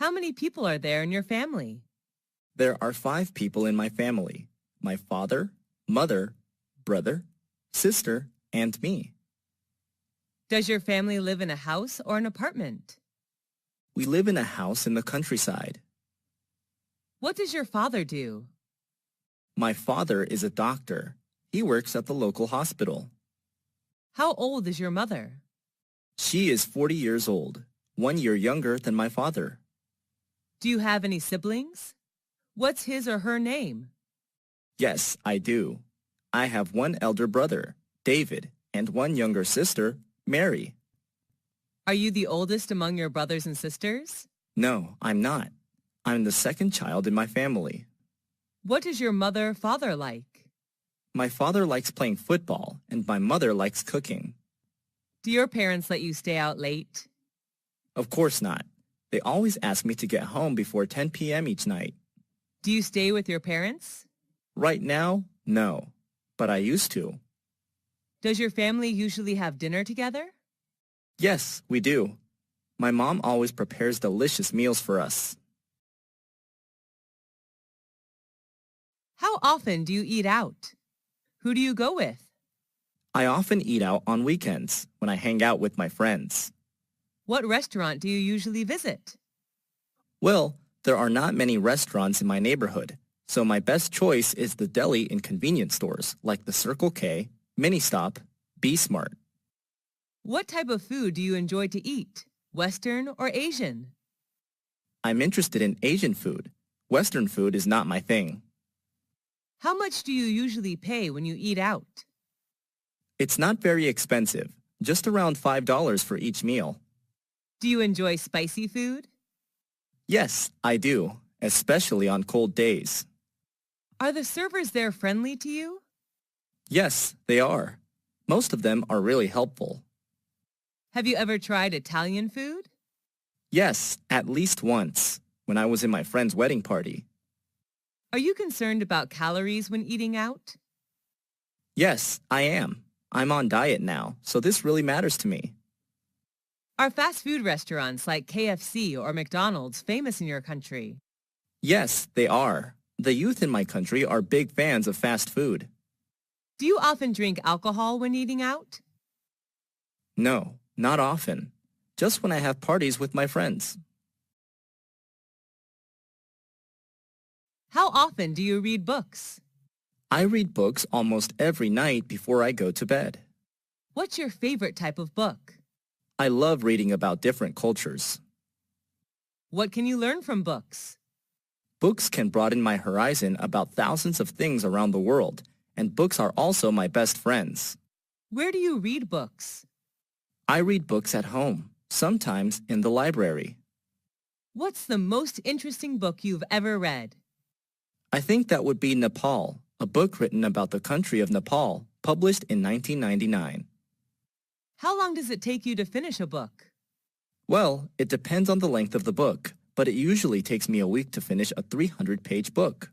How many people are there in your family? There are 5 people in my family. My father, mother, brother, sister, and me. Does your family live in a house or an apartment? We live in a house in the countryside. What does your father do? My father is a doctor. He works at the local hospital. How old is your mother? She is 40 years old, 1 year younger than my father. Do you have any siblings? What's his or her name? Yes, I do. I have one elder brother, David, and one younger sister, Mary. Are you the oldest among your brothers and sisters? No, I'm not. I'm the second child in my family. What is your mother-father like? My father likes playing football, and my mother likes cooking. Do your parents let you stay out late? Of course not. They always ask me to get home before 10 p.m. each night. Do you stay with your parents? Right now, no, but I used to. Does your family usually have dinner together? Yes, we do. My mom always prepares delicious meals for us. How often do you eat out? Who do you go with? I often eat out on weekends when I hang out with my friends. What restaurant do you usually visit? Well, there are not many restaurants in my neighborhood, so my best choice is the deli in convenience stores like the Circle K, Ministop, B-Smart. What type of food do you enjoy to eat? Western or Asian? I'm interested in Asian food. Western food is not my thing. How much do you usually pay when you eat out? It's not very expensive, just around $5 for each meal. Do you enjoy spicy food? Yes, I do, especially on cold days. Are the servers there friendly to you? Yes, they are. Most of them are really helpful. Have you ever tried Italian food? Yes, at least once, when I was in my friend's wedding party. Are you concerned about calories when eating out? Yes, I am. I'm on diet now, so this really matters to me. Are fast food restaurants like KFC or McDonald's famous in your country? Yes, they are. The youth in my country are big fans of fast food. Do you often drink alcohol when eating out? No, not often. Just when I have parties with my friends. How often do you read books? I read books almost every night before I go to bed. What's your favorite type of book? I love reading about different cultures. What can you learn from books? Books can broaden my horizon about thousands of things around the world, and books are also my best friends. Where do you read books? I read books at home, sometimes in the library. What's the most interesting book you've ever read? I think that would be Nepal, a book written about the country of Nepal, published in 1999. How long does it take you to finish a book? Well, it depends on the length of the book, but it usually takes me a week to finish a 300-page book.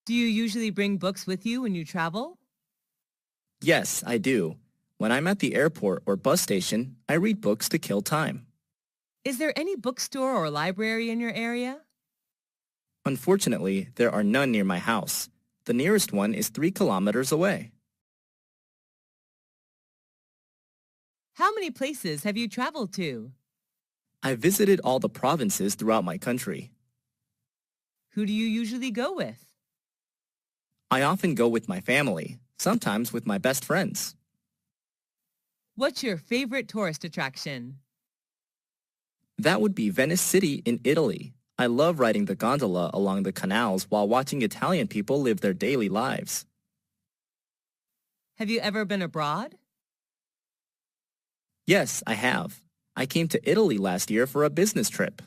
Do you usually bring books with you when you travel? Yes, I do. When I'm at the airport or bus station, I read books to kill time. Is there any bookstore or library in your area? Unfortunately, there are none near my house. The nearest one is 3 kilometers away. How many places have you traveled to? I visited all the provinces throughout my country. Who do you usually go with? I often go with my family, sometimes with my best friends. What's your favorite tourist attraction? That would be Venice City in Italy. I love riding the gondola along the canals while watching Italian people live their daily lives. Have you ever been abroad? Yes, I have. I came to Italy last year for a business trip.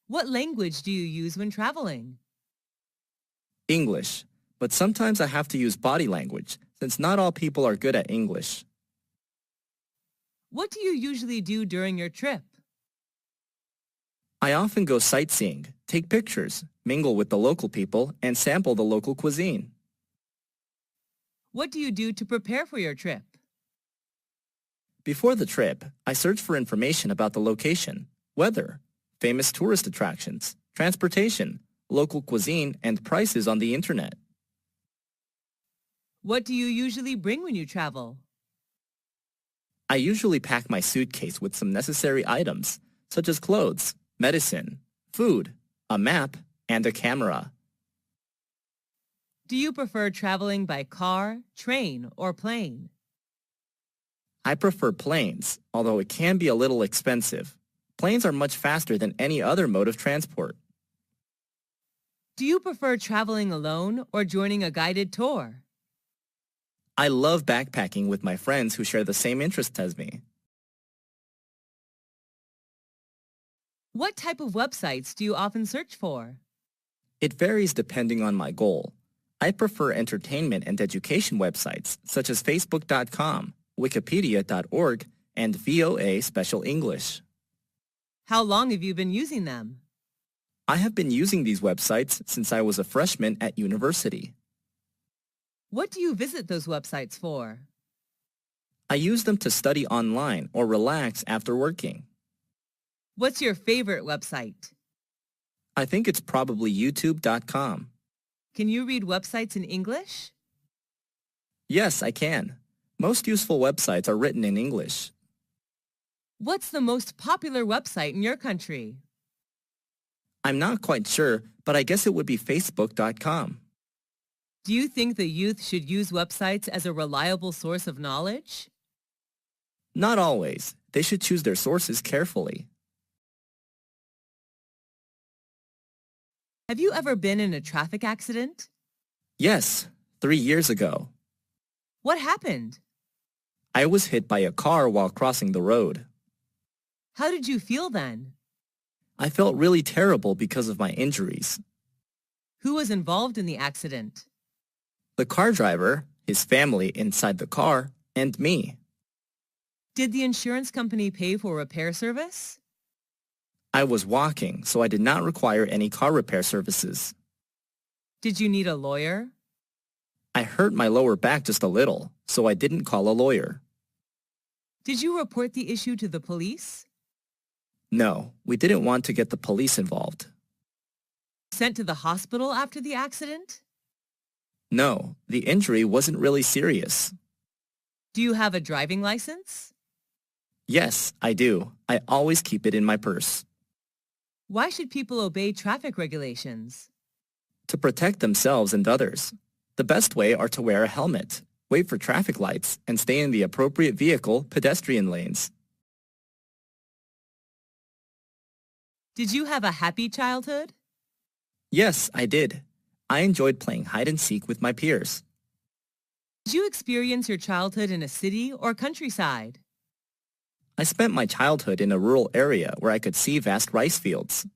What language do you use when traveling? English, but sometimes I have to use body language since not all people are good at English. What do you usually do during your trip? I often go sightseeing, take pictures, mingle with the local people, and sample the local cuisine. What do you do to prepare for your trip? Before the trip, I search for information about the location, weather, famous tourist attractions, transportation, local cuisine, and prices on the internet. What do you usually bring when you travel? I usually pack my suitcase with some necessary items, such as clothes, medicine, food, a map, and a camera. Do you prefer traveling by car, train, or plane? I prefer planes, although it can be a little expensive. Planes are much faster than any other mode of transport. Do you prefer traveling alone or joining a guided tour? I love backpacking with my friends who share the same interests as me. What type of websites do you often search for? It varies depending on my goal. I prefer entertainment and education websites such as Facebook.com, Wikipedia.org, and VOA Special English. How long have you been using them? I have been using these websites since I was a freshman at university. What do you visit those websites for? I use them to study online or relax after working. What's your favorite website? I think it's probably YouTube.com. Can you read websites in English? Yes, I can. Most useful websites are written in English. What's the most popular website in your country? I'm not quite sure, but I guess it would be Facebook.com. Do you think the youth should use websites as a reliable source of knowledge? Not always. They should choose their sources carefully. Have you ever been in a traffic accident? Yes, 3 years ago. What happened? I was hit by a car while crossing the road. How did you feel then? I felt really terrible because of my injuries. Who was involved in the accident? The car driver, his family inside the car, and me. Did the insurance company pay for repair service? I was walking, so I did not require any car repair services. Did you need a lawyer? I hurt my lower back just a little, so I didn't call a lawyer. Did you report the issue to the police? No, we didn't want to get the police involved. Sent to the hospital after the accident? No, the injury wasn't really serious. Do you have a driving license? Yes, I do. I always keep it in my purse. Why should people obey traffic regulations? To protect themselves and others. The best way are to wear a helmet, wait for traffic lights, and stay in the appropriate vehicle pedestrian lanes. Did you have a happy childhood? Yes, I did. I enjoyed playing hide and seek with my peers. Did you experience your childhood in a city or countryside? I spent my childhood in a rural area where I could see vast rice fields.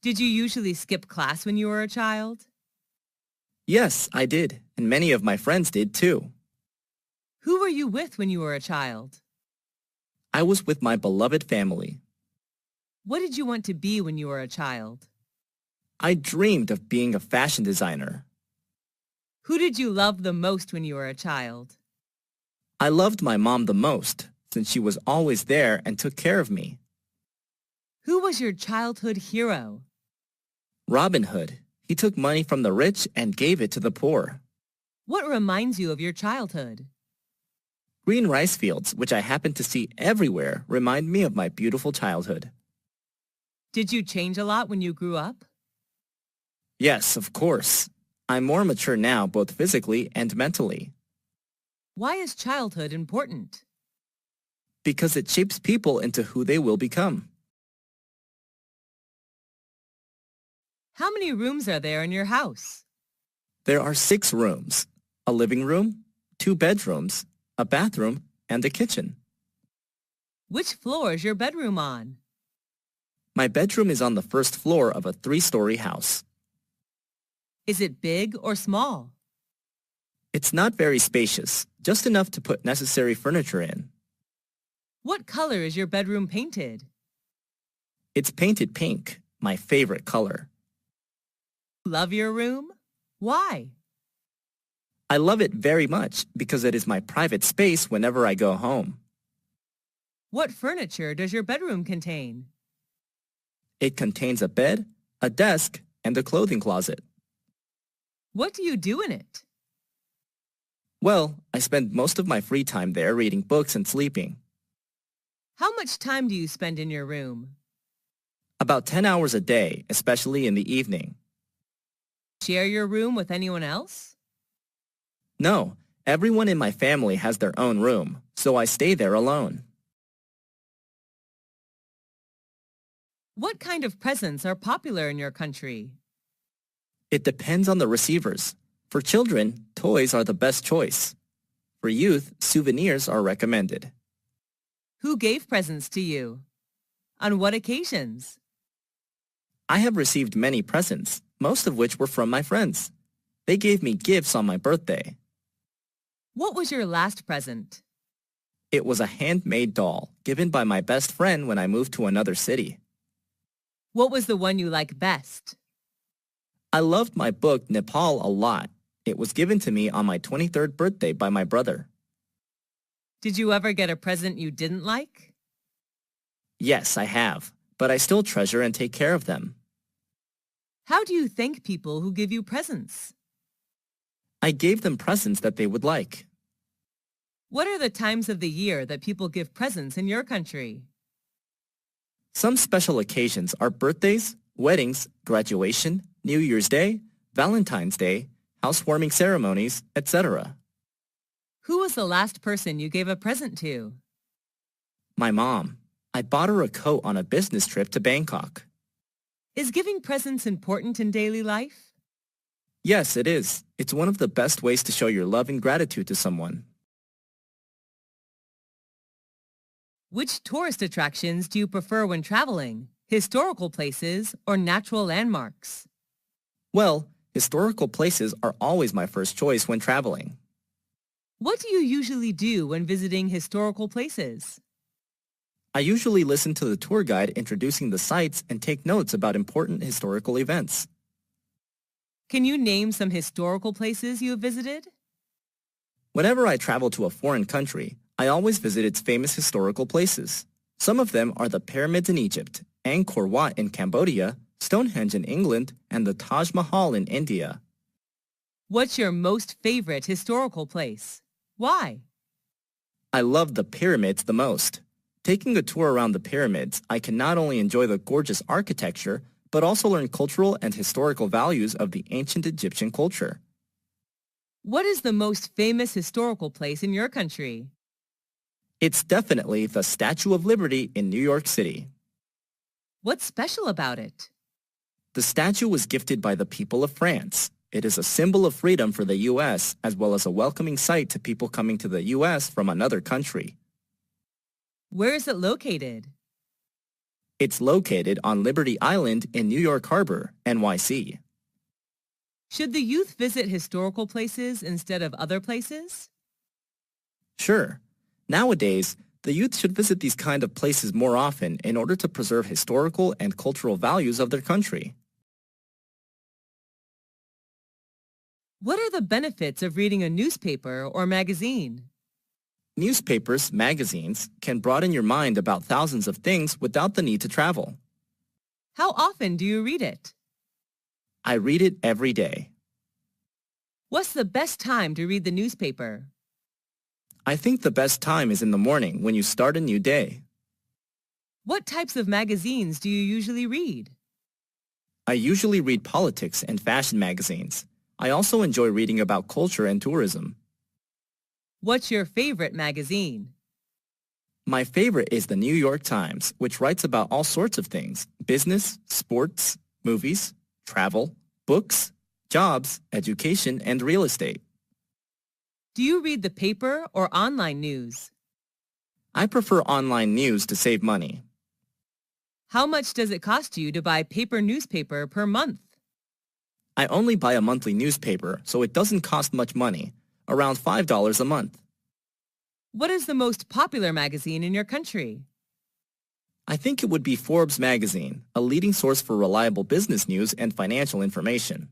Did you usually skip class when you were a child? Yes, I did, and many of my friends did too. Who were you with when you were a child? I was with my beloved family. What did you want to be when you were a child? I dreamed of being a fashion designer. Who did you love the most when you were a child? I loved my mom the most, since she was always there and took care of me. Who was your childhood hero? Robin Hood. He took money from the rich and gave it to the poor. What reminds you of your childhood? Green rice fields, which I happen to see everywhere, remind me of my beautiful childhood. Did you change a lot when you grew up? Yes, of course. I'm more mature now, both physically and mentally. Why is childhood important? Because it shapes people into who they will become. How many rooms are there in your house? There are 6 rooms, a living room, 2 bedrooms, a bathroom, and a kitchen. Which floor is your bedroom on? My bedroom is on the first floor of a 3-story house. Is it big or small? It's not very spacious, just enough to put necessary furniture in. What color is your bedroom painted? It's painted pink, my favorite color. Love your room? Why? I love it very much because it is my private space whenever I go home. What furniture does your bedroom contain? It contains a bed, a desk, and a clothing closet. What do you do in it? Well, I spend most of my free time there reading books and sleeping. How much time do you spend in your room? About 10 hours a day, especially in the evening. Share your room with anyone else? No, everyone in my family has their own room, so I stay there alone. What kind of presents are popular in your country? It depends on the receivers. For children, toys are the best choice. For youth, souvenirs are recommended. Who gave presents to you? On what occasions? I have received many presents, most of which were from my friends. They gave me gifts on my birthday. What was your last present? It was a handmade doll given by my best friend when I moved to another city. What was the one you like best? I loved my book Nepal a lot. It was given to me on my 23rd birthday by my brother. Did you ever get a present you didn't like? Yes, I have, but I still treasure and take care of them. How do you thank people who give you presents? I gave them presents that they would like. What are the times of the year that people give presents in your country? Some special occasions are birthdays, weddings, graduation, New Year's Day, Valentine's Day, housewarming ceremonies, etc. Who was the last person you gave a present to? My mom. I bought her a coat on a business trip to Bangkok. Is giving presents important in daily life? Yes, it is. It's one of the best ways to show your love and gratitude to someone. Which tourist attractions do you prefer when traveling? Historical places or natural landmarks? Well, historical places are always my first choice when traveling. What do you usually do when visiting historical places? I usually listen to the tour guide introducing the sites and take notes about important historical events. Can you name some historical places you have visited? Whenever I travel to a foreign country, I always visit its famous historical places. Some of them are the pyramids in Egypt, Angkor Wat in Cambodia, Stonehenge in England, and the Taj Mahal in India. What's your most favorite historical place? Why? I love the pyramids the most. Taking a tour around the pyramids, I can not only enjoy the gorgeous architecture, but also learn cultural and historical values of the ancient Egyptian culture. What is the most famous historical place in your country? It's definitely the Statue of Liberty in New York City. What's special about it? The statue was gifted by the people of France. It is a symbol of freedom for the U.S. as well as a welcoming sight to people coming to the U.S. from another country. Where is it located? It's located on Liberty Island in New York Harbor, NYC. Should the youth visit historical places instead of other places? Sure. Nowadays, the youth should visit these kind of places more often in order to preserve historical and cultural values of their country. What are the benefits of reading a newspaper or magazine? Newspapers, magazines, can broaden your mind about thousands of things without the need to travel. How often do you read it? I read it every day. What's the best time to read the newspaper? I think the best time is in the morning when you start a new day. What types of magazines do you usually read? I usually read politics and fashion magazines. I also enjoy reading about culture and tourism. What's your favorite magazine? My favorite is the New York Times, which writes about all sorts of things: business, sports, movies, travel, books, jobs, education, and real estate. Do you read the paper or online news? I prefer online news to save money. How much does it cost you to buy paper newspaper per month? I only buy a monthly newspaper, so it doesn't cost much money, around $5 a month. What is the most popular magazine in your country? I think it would be Forbes magazine, a leading source for reliable business news and financial information.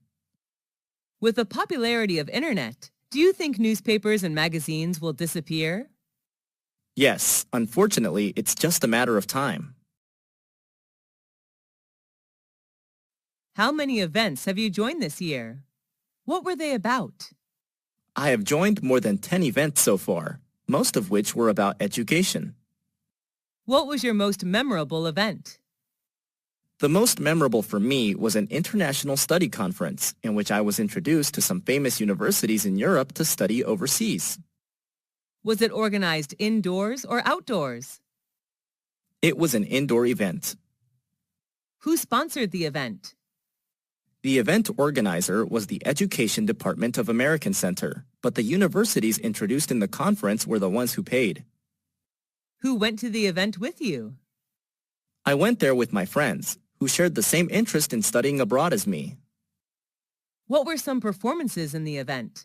With the popularity of internet, do you think newspapers and magazines will disappear? Yes, unfortunately, it's just a matter of time. How many events have you joined this year? What were they about? I have joined more than 10 events so far, most of which were about education. What was your most memorable event? The most memorable for me was an international study conference in which I was introduced to some famous universities in Europe to study overseas. Was it organized indoors or outdoors? It was an indoor event. Who sponsored the event? The event organizer was the Education Department of American Center, but the universities introduced in the conference were the ones who paid. Who went to the event with you? I went there with my friends, who shared the same interest in studying abroad as me. What were some performances in the event?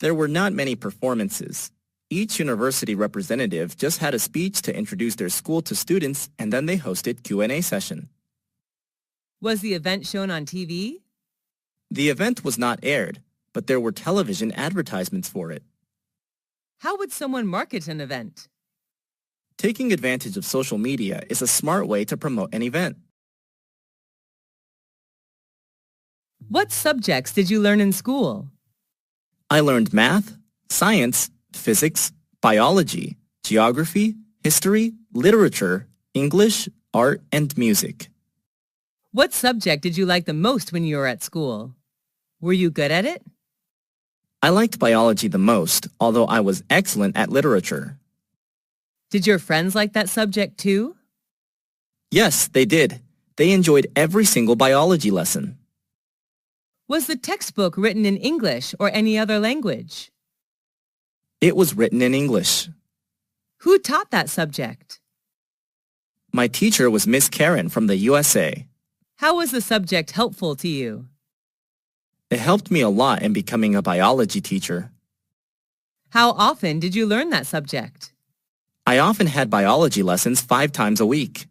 There were not many performances. Each university representative just had a speech to introduce their school to students, and then they hosted Q&A session. Was the event shown on TV? The event was not aired, but there were television advertisements for it. How would someone market an event? Taking advantage of social media is a smart way to promote an event. What subjects did you learn in school? I learned math, science, physics, biology, geography, history, literature, English, art, and music. What subject did you like the most when you were at school? Were you good at it? I liked biology the most, although I was excellent at literature. Did your friends like that subject too? Yes, they did. They enjoyed every single biology lesson. Was the textbook written in English or any other language? It was written in English. Who taught that subject? My teacher was Miss Karen from the USA. How was the subject helpful to you? It helped me a lot in becoming a biology teacher. How often did you learn that subject? I often had biology lessons 5 times a week.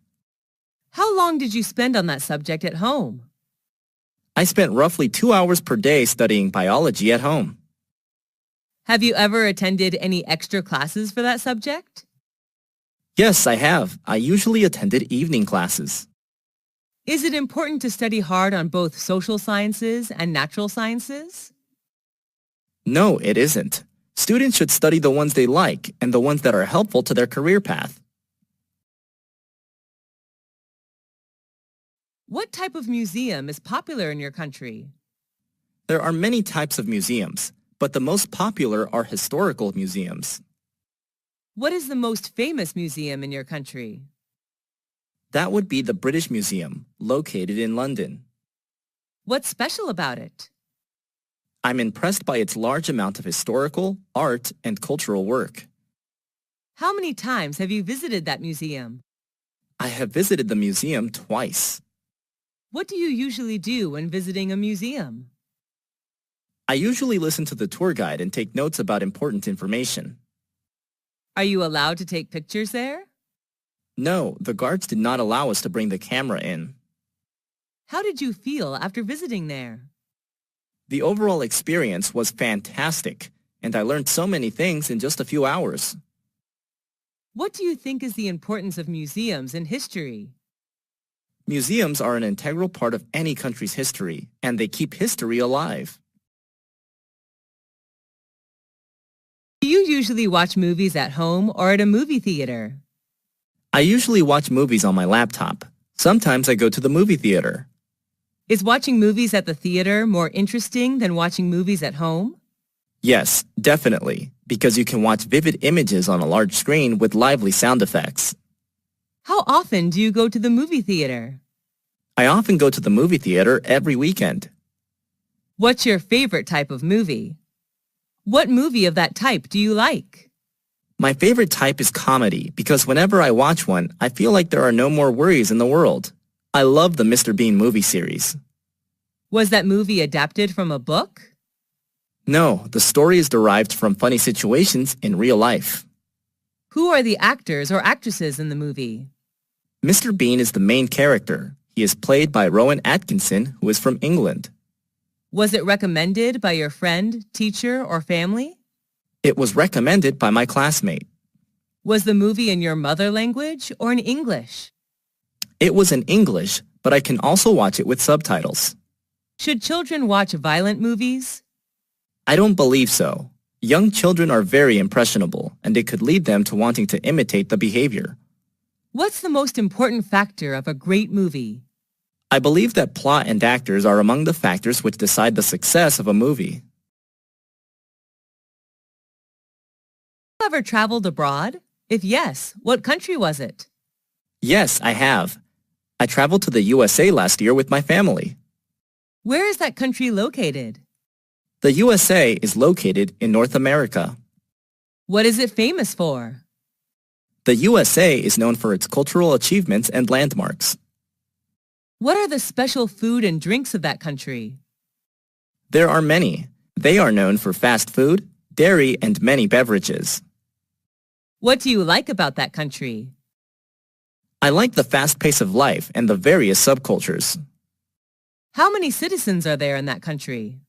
How long did you spend on that subject at home? I spent roughly 2 hours per day studying biology at home. Have you ever attended any extra classes for that subject? Yes, I have. I usually attended evening classes. Is it important to study hard on both social sciences and natural sciences? No, it isn't. Students should study the ones they like and the ones that are helpful to their career path. What type of museum is popular in your country? There are many types of museums, but the most popular are historical museums. What is the most famous museum in your country? That would be the British Museum, located in London. What's special about it? I'm impressed by its large amount of historical, art, and cultural work. How many times have you visited that museum? I have visited the museum twice. What do you usually do when visiting a museum? I usually listen to the tour guide and take notes about important information. Are you allowed to take pictures there? No, the guards did not allow us to bring the camera in. How did you feel after visiting there? The overall experience was fantastic, and I learned so many things in just a few hours. What do you think is the importance of museums in history? Museums are an integral part of any country's history, and they keep history alive. Do you usually watch movies at home or at a movie theater? I usually watch movies on my laptop. Sometimes I go to the movie theater. Is watching movies at the theater more interesting than watching movies at home? Yes, definitely, because you can watch vivid images on a large screen with lively sound effects. How often do you go to the movie theater? I often go to the movie theater every weekend. What's your favorite type of movie? What movie of that type do you like? My favorite type is comedy because whenever I watch one, I feel like there are no more worries in the world. I love the Mr. Bean movie series. Was that movie adapted from a book? No, the story is derived from funny situations in real life. Who are the actors or actresses in the movie? Mr. Bean is the main character. He is played by Rowan Atkinson, who is from England. Was it recommended by your friend, teacher, or family? It was recommended by my classmate. Was the movie in your mother language or in English? It was in English, but I can also watch it with subtitles. Should children watch violent movies? I don't believe so. Young children are very impressionable, and it could lead them to wanting to imitate the behavior. What's the most important factor of a great movie? I believe that plot and actors are among the factors which decide the success of a movie. Have you ever traveled abroad? If yes, what country was it? Yes, I have. I traveled to the USA last year with my family. Where is that country located? The USA is located in North America. What is it famous for? The USA is known for its cultural achievements and landmarks. What are the special food and drinks of that country? There are many. They are known for fast food, dairy, and many beverages. What do you like about that country? I like the fast pace of life and the various subcultures. How many citizens are there in that country?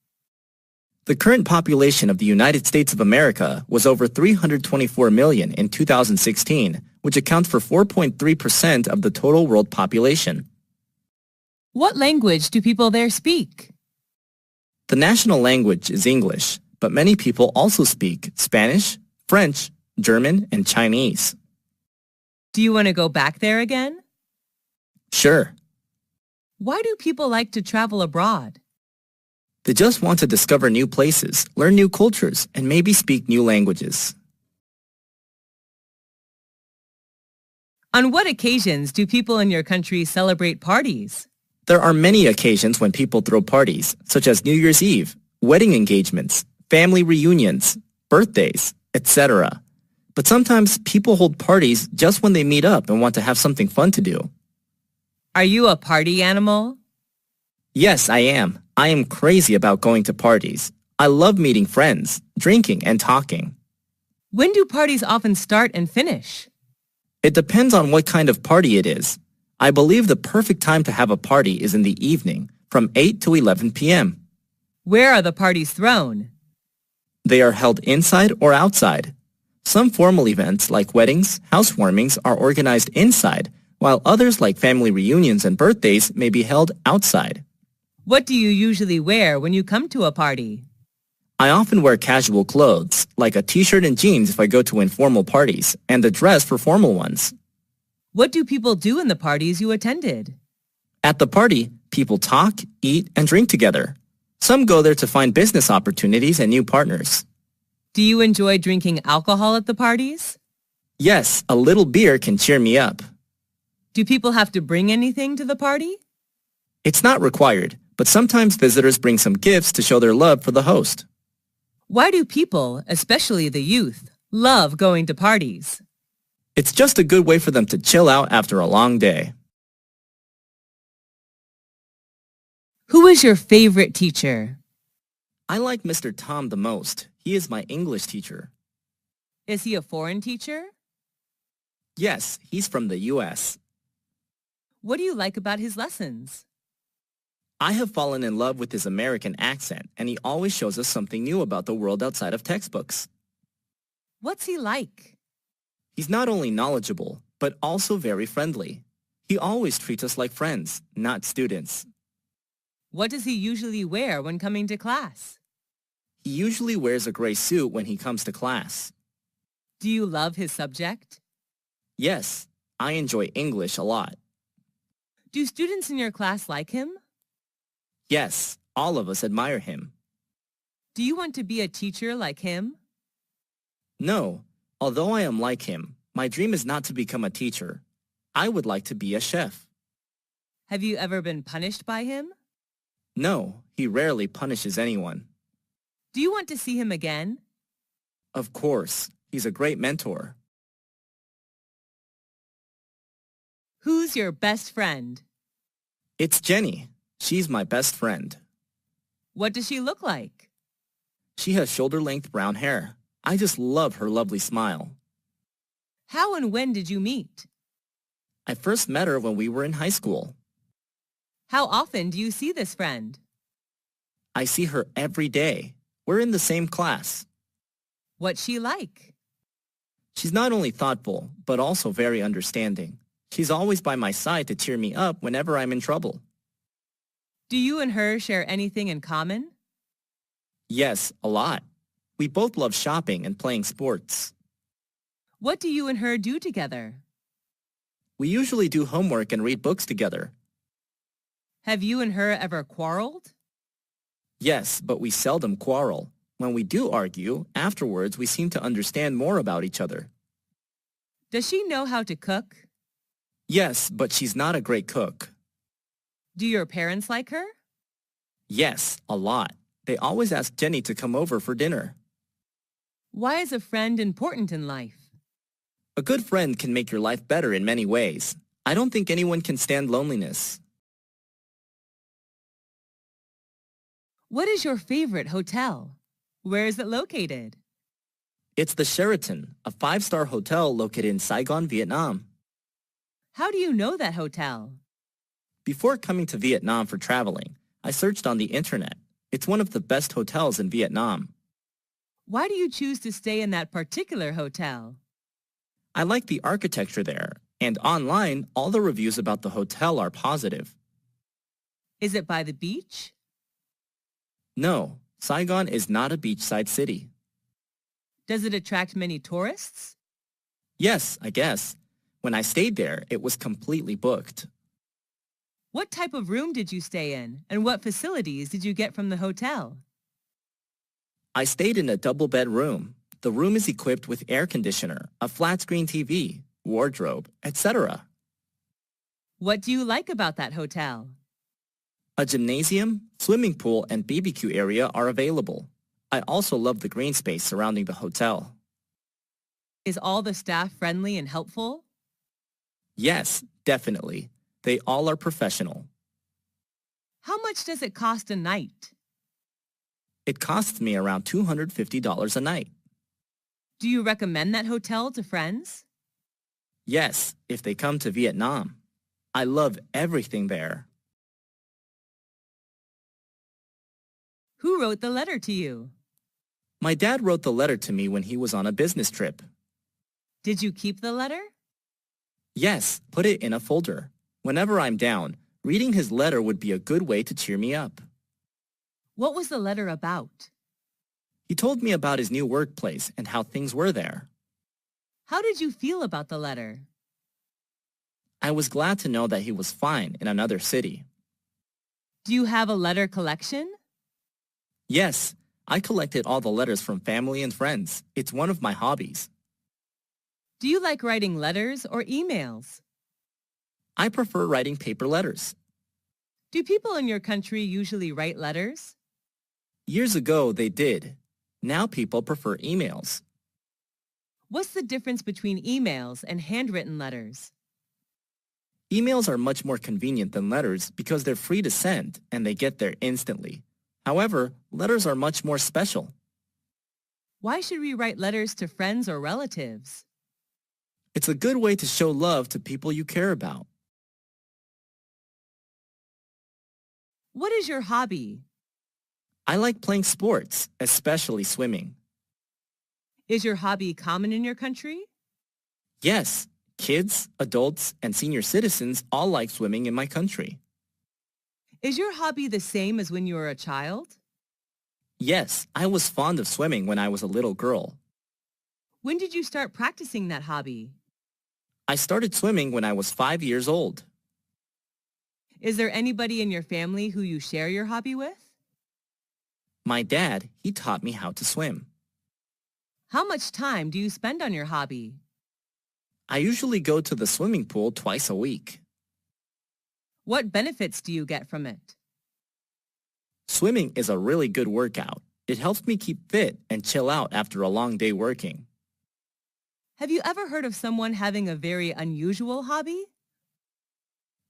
The current population of the United States of America was over 324 million in 2016, which accounts for 4.3% of the total world population. What language do people there speak? The national language is English, but many people also speak Spanish, French, German, and Chinese. Do you want to go back there again? Sure. Why do people like to travel abroad? They just want to discover new places, learn new cultures, and maybe speak new languages. On what occasions do people in your country celebrate parties? There are many occasions when people throw parties, such as New Year's Eve, wedding engagements, family reunions, birthdays, etc. But sometimes people hold parties just when they meet up and want to have something fun to do. Are you a party animal? Yes, I am. I am crazy about going to parties. I love meeting friends, drinking, and talking. When do parties often start and finish? It depends on what kind of party it is. I believe the perfect time to have a party is in the evening, from 8 to 11 p.m. Where are the parties thrown? They are held inside or outside. Some formal events like weddings, housewarmings are organized inside, while others like family reunions and birthdays may be held outside. What do you usually wear when you come to a party? I often wear casual clothes, like a t-shirt and jeans if I go to informal parties, and a dress for formal ones. What do people do in the parties you attended? At the party, people talk, eat, and drink together. Some go there to find business opportunities and new partners. Do you enjoy drinking alcohol at the parties? Yes, a little beer can cheer me up. Do people have to bring anything to the party? It's not required, but sometimes visitors bring some gifts to show their love for the host. Why do people, especially the youth, love going to parties? It's just a good way for them to chill out after a long day. Who is your favorite teacher? I like Mr. Tom the most. He is my English teacher. Is he a foreign teacher? Yes, he's from the U.S. What do you like about his lessons? I have fallen in love with his American accent, and he always shows us something new about the world outside of textbooks. What's he like? He's not only knowledgeable, but also very friendly. He always treats us like friends, not students. What does he usually wear when coming to class? He usually wears a gray suit when he comes to class. Do you love his subject? Yes, I enjoy English a lot. Do students in your class like him? Yes, all of us admire him. Do you want to be a teacher like him? No, although I am like him, my dream is not to become a teacher. I would like to be a chef. Have you ever been punished by him? No, he rarely punishes anyone. Do you want to see him again? Of course, he's a great mentor. Who's your best friend? It's Jenny. She's my best friend. What does she look like? She has shoulder-length brown hair. I just love her lovely smile. How and when did you meet? I first met her when we were in high school. How often do you see this friend? I see her every day. We're in the same class. What's she like? She's not only thoughtful, but also very understanding. She's always by my side to cheer me up whenever I'm in trouble. Do you and her share anything in common? Yes, a lot. We both love shopping and playing sports. What do you and her do together? We usually do homework and read books together. Have you and her ever quarreled? Yes, but we seldom quarrel. When we do argue, afterwards we seem to understand more about each other. Does she know how to cook? Yes, but she's not a great cook. Do your parents like her? Yes, a lot. They always ask Jenny to come over for dinner. Why is a friend important in life? A good friend can make your life better in many ways. I don't think anyone can stand loneliness. What is your favorite hotel? Where is it located? It's the Sheraton, a 5-star hotel located in Saigon, Vietnam. How do you know that hotel? Before coming to Vietnam for traveling, I searched on the internet. It's one of the best hotels in Vietnam. Why do you choose to stay in that particular hotel? I like the architecture there, and online, all the reviews about the hotel are positive. Is it by the beach? No, Saigon is not a beachside city. Does it attract many tourists? Yes, I guess. When I stayed there, it was completely booked. What type of room did you stay in, and what facilities did you get from the hotel? I stayed in a double-bed room. The room is equipped with air conditioner, a flat-screen TV, wardrobe, etc. What do you like about that hotel? A gymnasium, swimming pool, and BBQ area are available. I also love the green space surrounding the hotel. Is all the staff friendly and helpful? Yes, definitely. They all are professional. How much does it cost a night? It costs me around $250 a night. Do you recommend that hotel to friends? Yes, if they come to Vietnam. I love everything there. Who wrote the letter to you? My dad wrote the letter to me when he was on a business trip. Did you keep the letter? Yes, put it in a folder. Whenever I'm down, reading his letter would be a good way to cheer me up. What was the letter about? He told me about his new workplace and how things were there. How did you feel about the letter? I was glad to know that he was fine in another city. Do you have a letter collection? Yes, I collected all the letters from family and friends. It's one of my hobbies. Do you like writing letters or emails? I prefer writing paper letters. Do people in your country usually write letters? Years ago, they did. Now people prefer emails. What's the difference between emails and handwritten letters? Emails are much more convenient than letters because they're free to send and they get there instantly. However, letters are much more special. Why should we write letters to friends or relatives? It's a good way to show love to people you care about. What is your hobby? I like playing sports, especially swimming. Is your hobby common in your country? Yes, kids, adults, and senior citizens all like swimming in my country. Is your hobby the same as when you were a child? Yes, I was fond of swimming when I was a little girl. When did you start practicing that hobby? I started swimming when I was 5 years old. Is there anybody in your family who you share your hobby with? My dad, he taught me how to swim. How much time do you spend on your hobby? I usually go to the swimming pool twice a week. What benefits do you get from it? Swimming is a really good workout. It helps me keep fit and chill out after a long day working. Have you ever heard of someone having a very unusual hobby?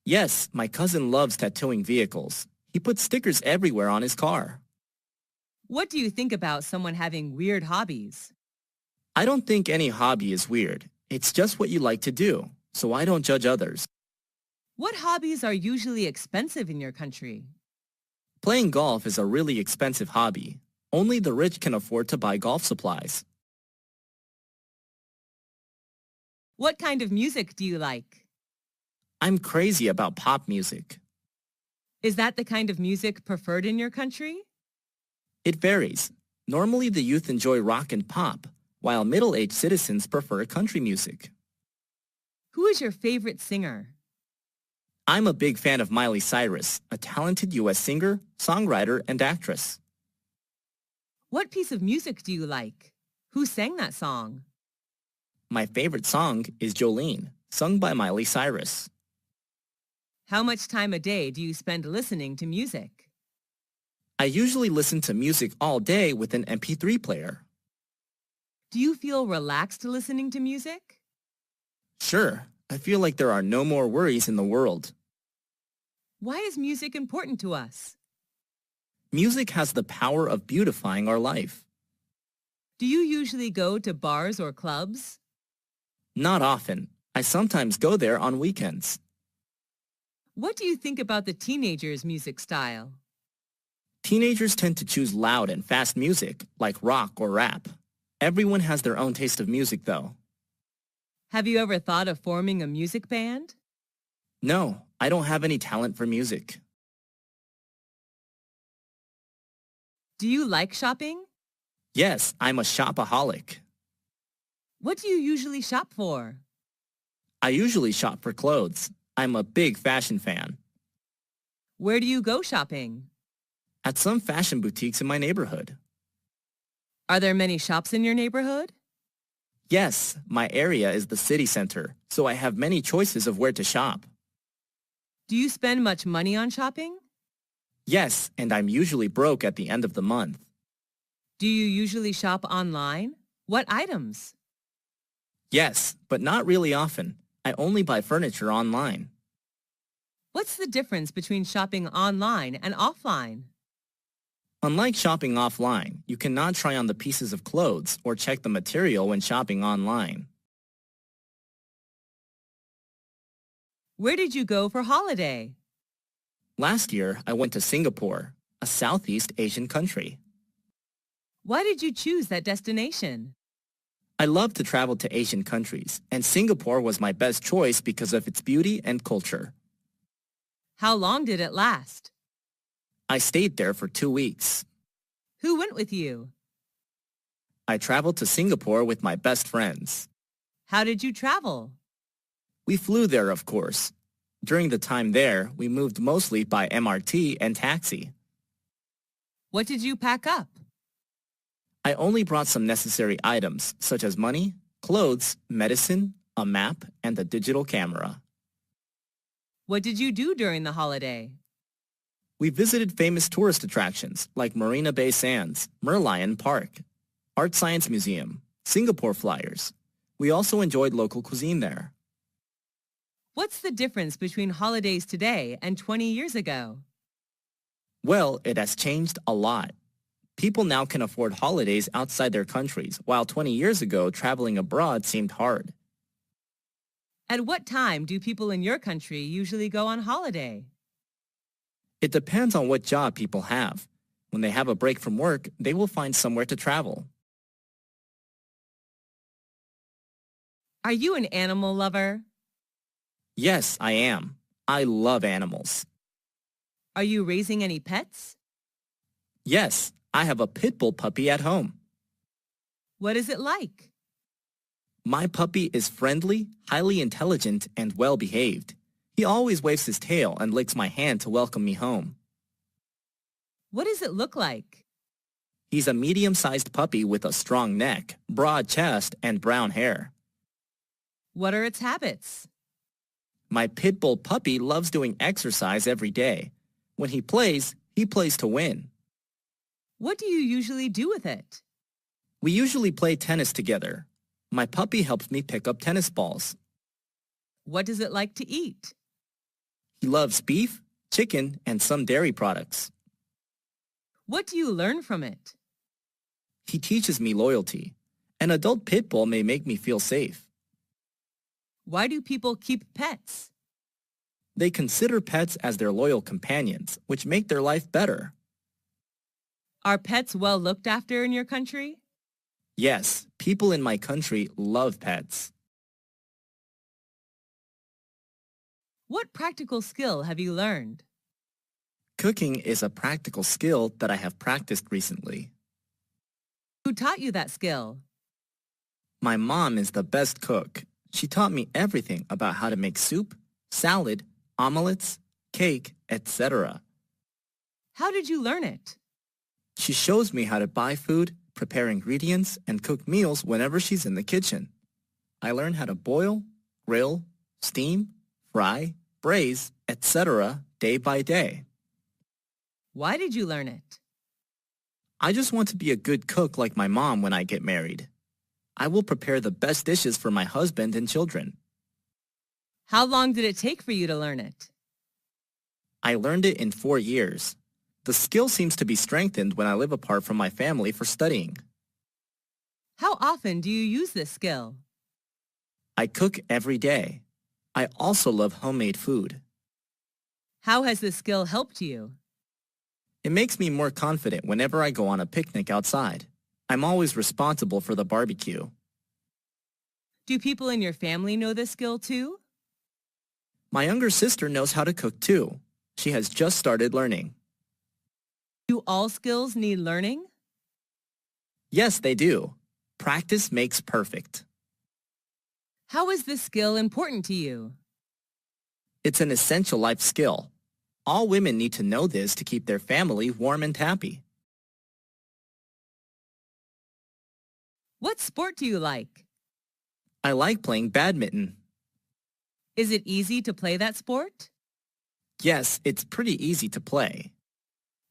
Yes, my cousin loves tattooing vehicles. He puts stickers everywhere on his car. What do you think about someone having weird hobbies? I don't think any hobby is weird. It's just what you like to do, so I don't judge others. What hobbies are usually expensive in your country? Playing golf is a really expensive hobby. Only the rich can afford to buy golf supplies. What kind of music do you like? I'm crazy about pop music. Is that the kind of music preferred in your country? It varies. Normally the youth enjoy rock and pop, while middle-aged citizens prefer country music. Who is your favorite singer? I'm a big fan of Miley Cyrus, a talented U.S. singer, songwriter, and actress. What piece of music do you like? Who sang that song? My favorite song is Jolene, sung by Miley Cyrus. How much time a day do you spend listening to music? I usually listen to music all day with an MP3 player. Do you feel relaxed listening to music? Sure, I feel like there are no more worries in the world. Why is music important to us? Music has the power of beautifying our life. Do you usually go to bars or clubs? Not often. I sometimes go there on weekends. What do you think about the teenagers' music style? Teenagers tend to choose loud and fast music, like rock or rap. Everyone has their own taste of music, though. Have you ever thought of forming a music band? No, I don't have any talent for music. Do you like shopping? Yes, I'm a shopaholic. What do you usually shop for? I usually shop for clothes. I'm a big fashion fan. Where do you go shopping? At some fashion boutiques in my neighborhood. Are there many shops in your neighborhood? Yes, my area is the city center, so I have many choices of where to shop. Do you spend much money on shopping? Yes, and I'm usually broke at the end of the month. Do you usually shop online? What items? Yes, but not really often. I only buy furniture online. What's the difference between shopping online and offline? Unlike shopping offline, you cannot try on the pieces of clothes or check the material when shopping online. Where did you go for holiday? Last year, I went to Singapore, a Southeast Asian country. Why did you choose that destination? I love to travel to Asian countries, and Singapore was my best choice because of its beauty and culture. How long did it last? I stayed there for 2 weeks. Who went with you? I traveled to Singapore with my best friends. How did you travel? We flew there, of course. During the time there, we moved mostly by MRT and taxi. What did you pack up? I only brought some necessary items, such as money, clothes, medicine, a map, and a digital camera. What did you do during the holiday? We visited famous tourist attractions like Marina Bay Sands, Merlion Park, Art Science Museum, Singapore Flyers. We also enjoyed local cuisine there. What's the difference between holidays today and 20 years ago? Well, it has changed a lot. People now can afford holidays outside their countries, while 20 years ago, traveling abroad seemed hard. At what time do people in your country usually go on holiday? It depends on what job people have. When they have a break from work, they will find somewhere to travel. Are you an animal lover? Yes, I am. I love animals. Are you raising any pets? Yes, I have a pit bull puppy at home. What is it like? My puppy is friendly, highly intelligent, and well-behaved. He always waves his tail and licks my hand to welcome me home. What does it look like? He's a medium-sized puppy with a strong neck, broad chest, and brown hair. What are its habits? My pit bull puppy loves doing exercise every day. When he plays to win. What do you usually do with it? We usually play tennis together. My puppy helps me pick up tennis balls. What does it like to eat? He loves beef, chicken, and some dairy products. What do you learn from it? He teaches me loyalty. An adult pit bull may make me feel safe. Why do people keep pets? They consider pets as their loyal companions, which make their life better. Are pets well looked after in your country? Yes, people in my country love pets. What practical skill have you learned? Cooking is a practical skill that I have practiced recently. Who taught you that skill? My mom is the best cook. She taught me everything about how to make soup, salad, omelets, cake, etc. How did you learn it? She shows me how to buy food, prepare ingredients, and cook meals whenever she's in the kitchen. I learn how to boil, grill, steam, fry, braise, etc. day by day. Why did you learn it? I just want to be a good cook like my mom when I get married. I will prepare the best dishes for my husband and children. How long did it take for you to learn it? I learned it in 4 years. The skill seems to be strengthened when I live apart from my family for studying. How often do you use this skill? I cook every day. I also love homemade food. How has this skill helped you? It makes me more confident whenever I go on a picnic outside. I'm always responsible for the barbecue. Do people in your family know this skill too? My younger sister knows how to cook too. She has just started learning. Do all skills need learning? Yes, they do. Practice makes perfect. How is this skill important to you? It's an essential life skill. All women need to know this to keep their family warm and happy. What sport do you like? I like playing badminton. Is it easy to play that sport? Yes, it's pretty easy to play.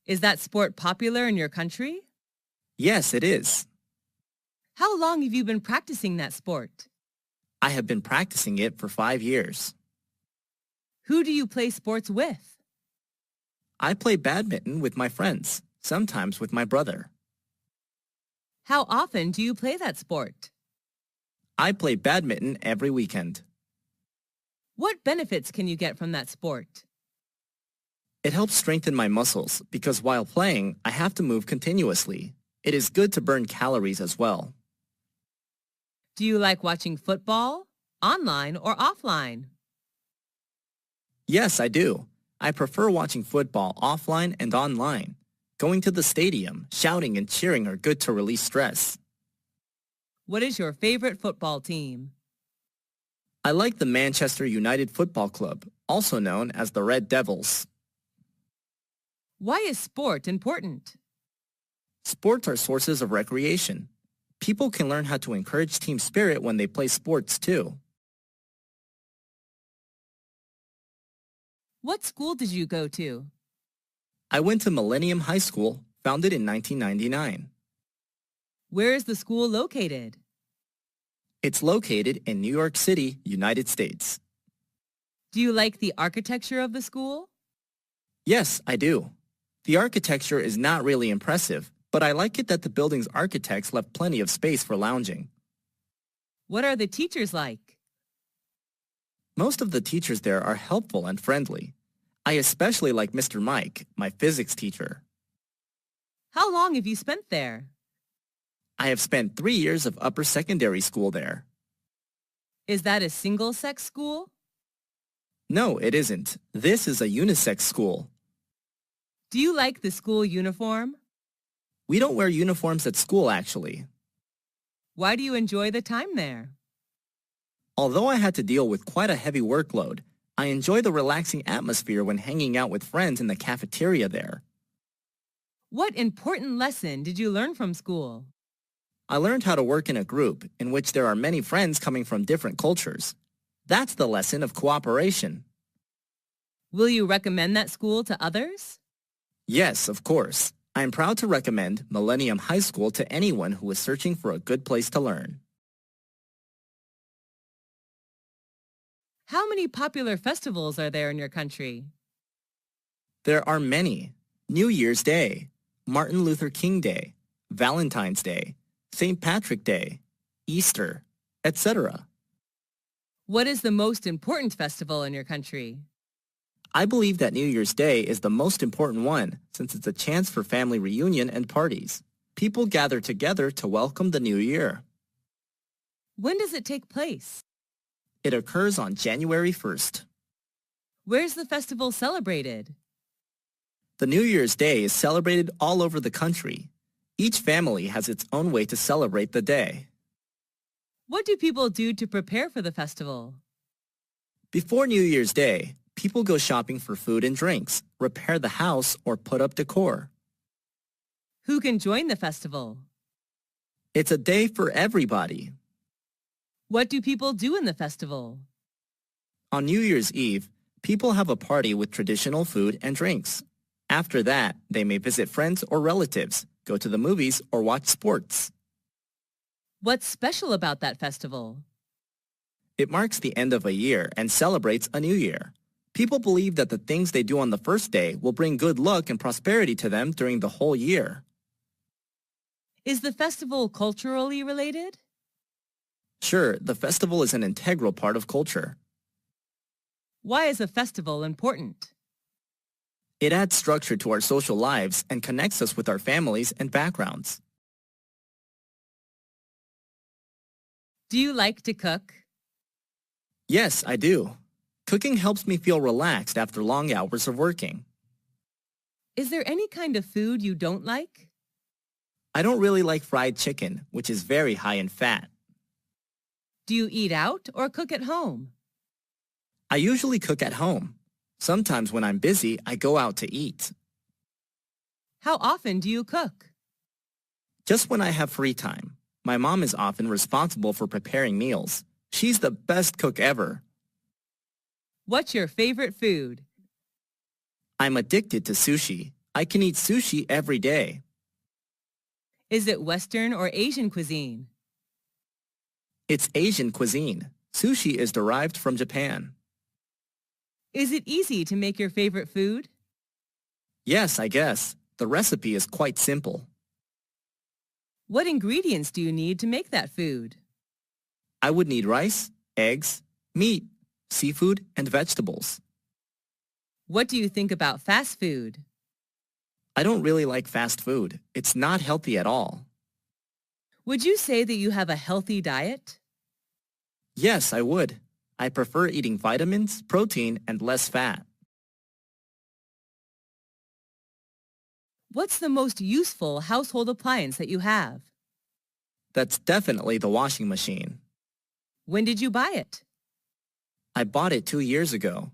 Is that sport popular in your country? Yes, it is. How long have you been practicing that sport? I have been practicing it for 5 years. Who do you play sports with? I play badminton with my friends, sometimes with my brother. How often do you play that sport? I play badminton every weekend. What benefits can you get from that sport? It helps strengthen my muscles because while playing, I have to move continuously. It is good to burn calories as well. Do you like watching football, online or offline? Yes, I do. I prefer watching football offline and online. Going to the stadium, shouting and cheering are good to release stress. What is your favorite football team? I like the Manchester United Football Club, also known as the Red Devils. Why is sport important? Sports are sources of recreation. People can learn how to encourage team spirit when they play sports too. What school did you go to? I went to Millennium High School, founded in 1999. Where is the school located? It's located in New York City, United States. Do you like the architecture of the school? Yes, I do. The architecture is not really impressive, but I like it that the building's architects left plenty of space for lounging. What are the teachers like? Most of the teachers there are helpful and friendly. I especially like Mr. Mike, my physics teacher. How long have you spent there? I have spent 3 years of upper secondary school there. Is that a single-sex school? No, it isn't. This is a unisex school. Do you like the school uniform? We don't wear uniforms at school, actually. Why do you enjoy the time there? Although I had to deal with quite a heavy workload, I enjoy the relaxing atmosphere when hanging out with friends in the cafeteria there. What important lesson did you learn from school? I learned how to work in a group in which there are many friends coming from different cultures. That's the lesson of cooperation. Will you recommend that school to others? Yes, of course. I am proud to recommend Millennium High School to anyone who is searching for a good place to learn. How many popular festivals are there in your country? There are many. New Year's Day, Martin Luther King Day, Valentine's Day, St. Patrick Day, Easter, etc. What is the most important festival in your country? I believe that New Year's Day is the most important one since it's a chance for family reunion and parties. People gather together to welcome the new year. When does it take place? It occurs on January 1st. Where's the festival celebrated? The New Year's Day is celebrated all over the country. Each family has its own way to celebrate the day. What do people do to prepare for the festival? Before New Year's Day, people go shopping for food and drinks, repair the house, or put up decor. Who can join the festival? It's a day for everybody. What do people do in the festival? On New Year's Eve, people have a party with traditional food and drinks. After that, they may visit friends or relatives, go to the movies, or watch sports. What's special about that festival? It marks the end of a year and celebrates a new year. People believe that the things they do on the first day will bring good luck and prosperity to them during the whole year. Is the festival culturally related? Sure, the festival is an integral part of culture. Why is a festival important? It adds structure to our social lives and connects us with our families and backgrounds. Do you like to cook? Yes, I do. Cooking helps me feel relaxed after long hours of working. Is there any kind of food you don't like? I don't really like fried chicken, which is very high in fat. Do you eat out or cook at home? I usually cook at home. Sometimes when I'm busy, I go out to eat. How often do you cook? Just when I have free time. My mom is often responsible for preparing meals. She's the best cook ever. What's your favorite food? I'm addicted to sushi. I can eat sushi every day. Is it Western or Asian cuisine? It's Asian cuisine. Sushi is derived from Japan. Is it easy to make your favorite food? Yes, I guess. The recipe is quite simple. What ingredients do you need to make that food? I would need rice, eggs, meat, seafood, and vegetables. What do you think about fast food? I don't really like fast food. It's not healthy at all. Would you say that you have a healthy diet? Yes, I would. I prefer eating vitamins, protein, and less fat. What's the most useful household appliance that you have? That's definitely the washing machine. When did you buy it? I bought it 2 years ago.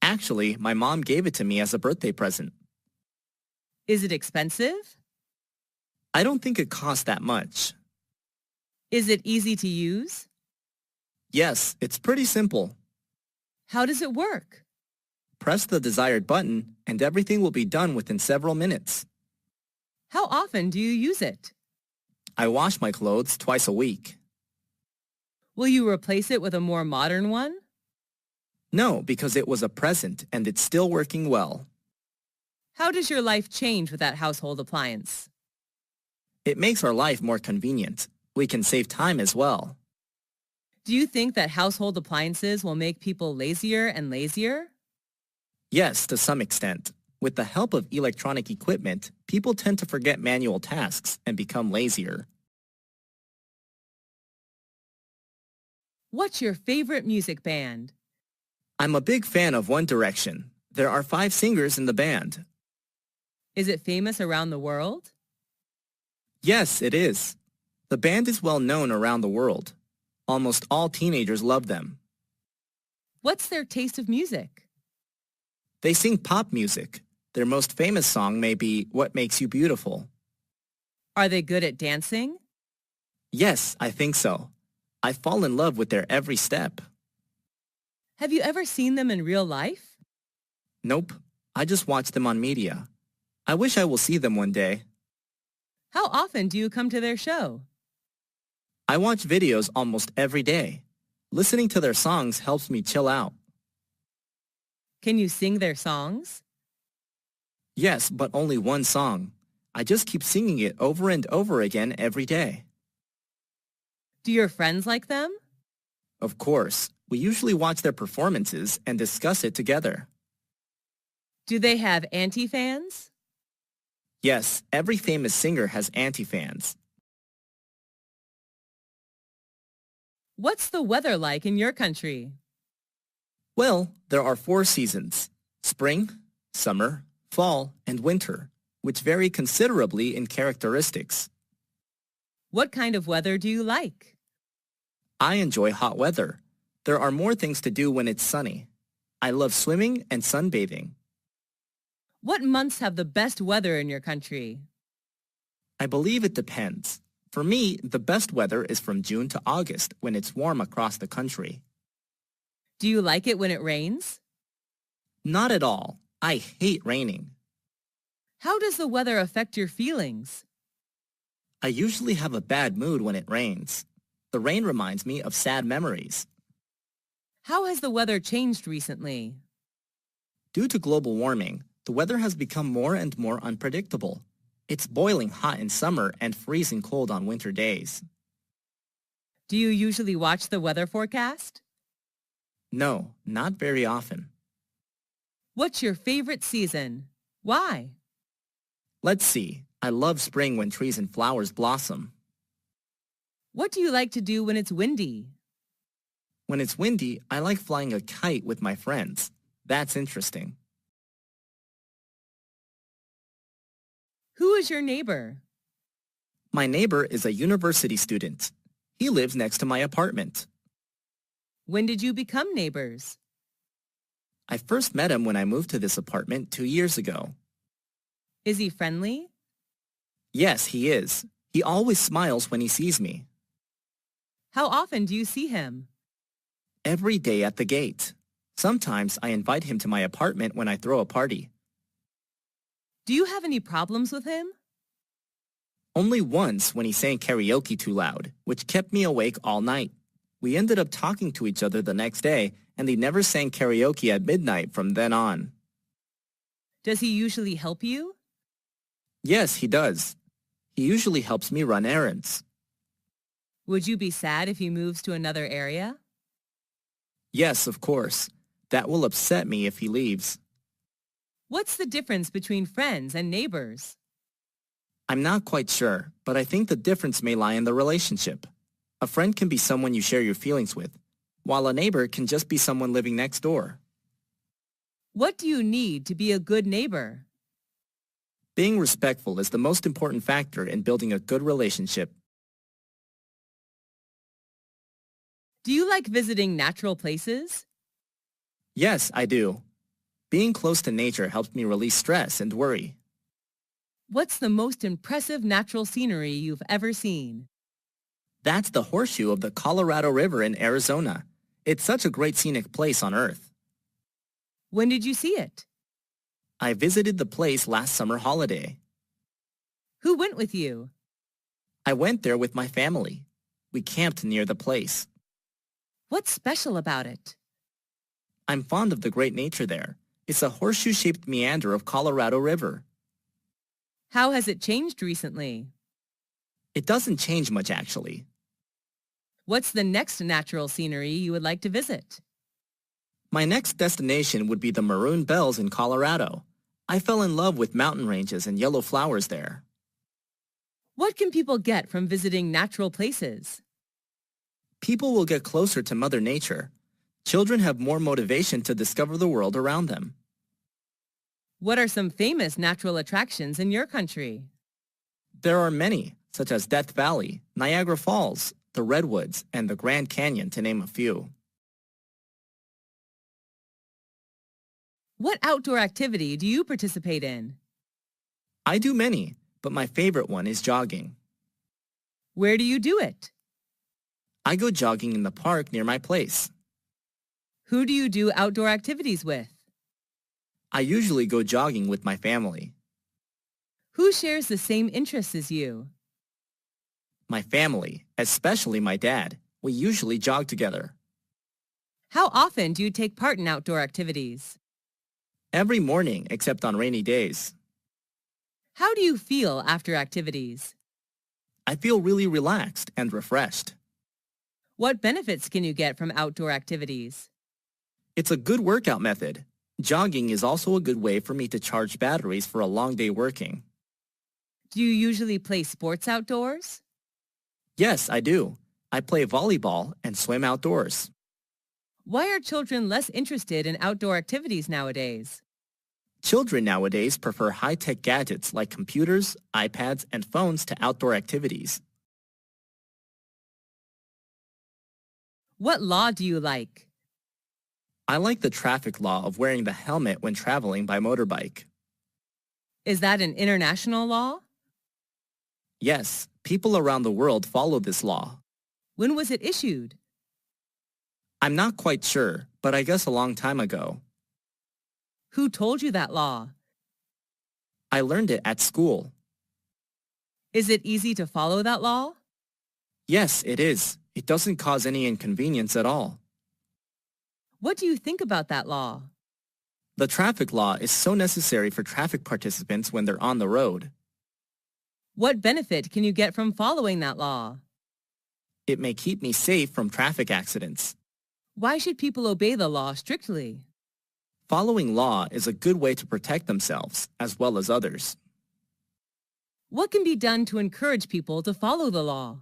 Actually, my mom gave it to me as a birthday present. Is it expensive? I don't think it costs that much. Is it easy to use? Yes, it's pretty simple. How does it work? Press the desired button and everything will be done within several minutes. How often do you use it? I wash my clothes twice a week. Will you replace it with a more modern one? No, because it was a present and it's still working well. How does your life change with that household appliance? It makes our life more convenient. We can save time as well. Do you think that household appliances will make people lazier and lazier? Yes, to some extent. With the help of electronic equipment, people tend to forget manual tasks and become lazier. What's your favorite music band? I'm a big fan of One Direction. There are 5 singers in the band. Is it famous around the world? Yes, it is. The band is well known around the world. Almost all teenagers love them. What's their taste of music? They sing pop music. Their most famous song may be What Makes You Beautiful. Are they good at dancing? Yes, I think so. I fall in love with their every step. Have you ever seen them in real life? Nope, I just watch them on media. I wish I will see them one day. How often do you come to their show? I watch videos almost every day. Listening to their songs helps me chill out. Can you sing their songs? Yes, but only one song. I just keep singing it over and over again every day. Do your friends like them? Of course, we usually watch their performances and discuss it together. Do they have anti-fans? Yes, every famous singer has anti-fans. What's the weather like in your country? Well, there are 4 seasons: spring, summer, fall, and winter, which vary considerably in characteristics. What kind of weather do you like? I enjoy hot weather. There are more things to do when it's sunny. I love swimming and sunbathing. What months have the best weather in your country? I believe it depends. For me, the best weather is from June to August when it's warm across the country. Do you like it when it rains? Not at all. I hate raining. How does the weather affect your feelings? I usually have a bad mood when it rains. The rain reminds me of sad memories. How has the weather changed recently? Due to global warming, the weather has become more and more unpredictable. It's boiling hot in summer and freezing cold on winter days. Do you usually watch the weather forecast? No, not very often. What's your favorite season? Why? Let's see. I love spring when trees and flowers blossom. What do you like to do when it's windy? When it's windy, I like flying a kite with my friends. That's interesting. Who is your neighbor? My neighbor is a university student. He lives next to my apartment. When did you become neighbors? I first met him when I moved to this apartment 2 years ago. Is he friendly? Yes, he is. He always smiles when he sees me. How often do you see him? Every day at the gate. Sometimes I invite him to my apartment when I throw a party. Do you have any problems with him? Only once when he sang karaoke too loud, which kept me awake all night. We ended up talking to each other the next day, and he never sang karaoke at midnight from then on. Does he usually help you? Yes, he does. He usually helps me run errands. Would you be sad if he moves to another area? Yes, of course. That will upset me if he leaves. What's the difference between friends and neighbors? I'm not quite sure, but I think the difference may lie in the relationship. A friend can be someone you share your feelings with, while a neighbor can just be someone living next door. What do you need to be a good neighbor? Being respectful is the most important factor in building a good relationship. Do you like visiting natural places? Yes, I do. Being close to nature helps me release stress and worry. What's the most impressive natural scenery you've ever seen? That's the horseshoe of the Colorado River in Arizona. It's such a great scenic place on Earth. When did you see it? I visited the place last summer holiday. Who went with you? I went there with my family. We camped near the place. What's special about it? I'm fond of the great nature there. It's a horseshoe-shaped meander of Colorado River. How has it changed recently? It doesn't change much, actually. What's the next natural scenery you would like to visit? My next destination would be the Maroon Bells in Colorado. I fell in love with mountain ranges and yellow flowers there. What can people get from visiting natural places? People will get closer to Mother Nature. Children have more motivation to discover the world around them. What are some famous natural attractions in your country? There are many, such as Death Valley, Niagara Falls, the Redwoods, and the Grand Canyon, to name a few. What outdoor activity do you participate in? I do many, but my favorite one is jogging. Where do you do it? I go jogging in the park near my place. Who do you do outdoor activities with? I usually go jogging with my family. Who shares the same interests as you? My family, especially my dad. We usually jog together. How often do you take part in outdoor activities? Every morning except on rainy days. How do you feel after activities? I feel really relaxed and refreshed. What benefits can you get from outdoor activities? It's a good workout method. Jogging is also a good way for me to charge batteries for a long day working. Do you usually play sports outdoors? Yes, I do. I play volleyball and swim outdoors. Why are children less interested in outdoor activities nowadays? Children nowadays prefer high-tech gadgets like computers, iPads, and phones to outdoor activities. What law do you like? I like the traffic law of wearing the helmet when traveling by motorbike. Is that an international law? Yes, people around the world follow this law. When was it issued? I'm not quite sure, but I guess a long time ago. Who told you that law? I learned it at school. Is it easy to follow that law? Yes, it is. It doesn't cause any inconvenience at all. What do you think about that law? The traffic law is so necessary for traffic participants when they're on the road. What benefit can you get from following that law? It may keep me safe from traffic accidents. Why should people obey the law strictly? Following law is a good way to protect themselves as well as others. What can be done to encourage people to follow the law?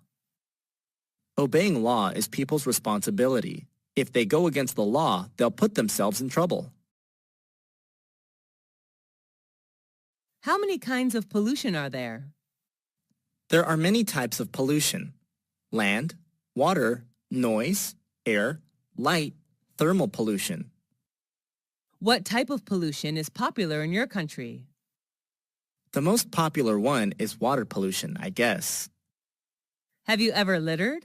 Obeying law is people's responsibility. If they go against the law, they'll put themselves in trouble. How many kinds of pollution are there? There are many types of pollution: land, water, noise, air, light, thermal pollution. What type of pollution is popular in your country? The most popular one is water pollution, I guess. Have you ever littered?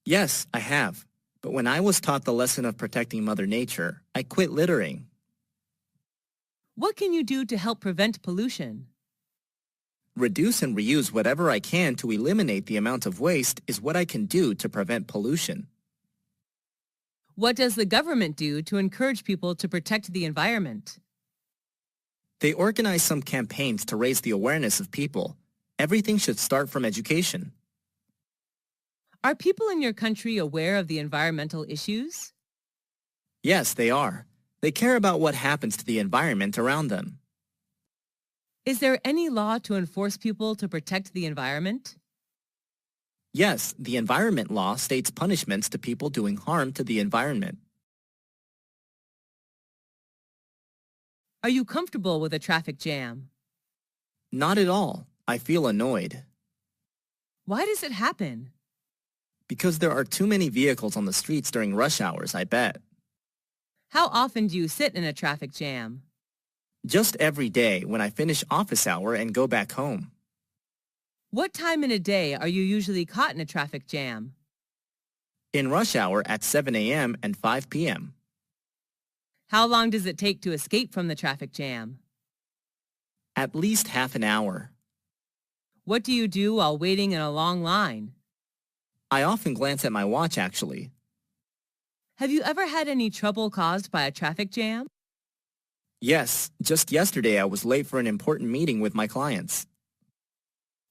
Yes, I have. But when I was taught the lesson of protecting Mother Nature, I quit littering. What can you do to help prevent pollution? Reduce and reuse whatever I can to eliminate the amount of waste is what I can do to prevent pollution. What does the government do to encourage people to protect the environment? They organize some campaigns to raise the awareness of people. Everything should start from education. Are people in your country aware of the environmental issues? Yes, they are. They care about what happens to the environment around them. Is there any law to enforce people to protect the environment? Yes, the environment law states punishments to people doing harm to the environment. Are you comfortable with a traffic jam? Not at all. I feel annoyed. Why does it happen? Because there are too many vehicles on the streets during rush hours, I bet. How often do you sit in a traffic jam? Just every day when I finish office hour and go back home. What time in a day are you usually caught in a traffic jam? In rush hour at 7 a.m. and 5 p.m. How long does it take to escape from the traffic jam? At least half an hour. What do you do while waiting in a long line? I often glance at my watch, actually. Have you ever had any trouble caused by a traffic jam? Yes, just yesterday I was late for an important meeting with my clients.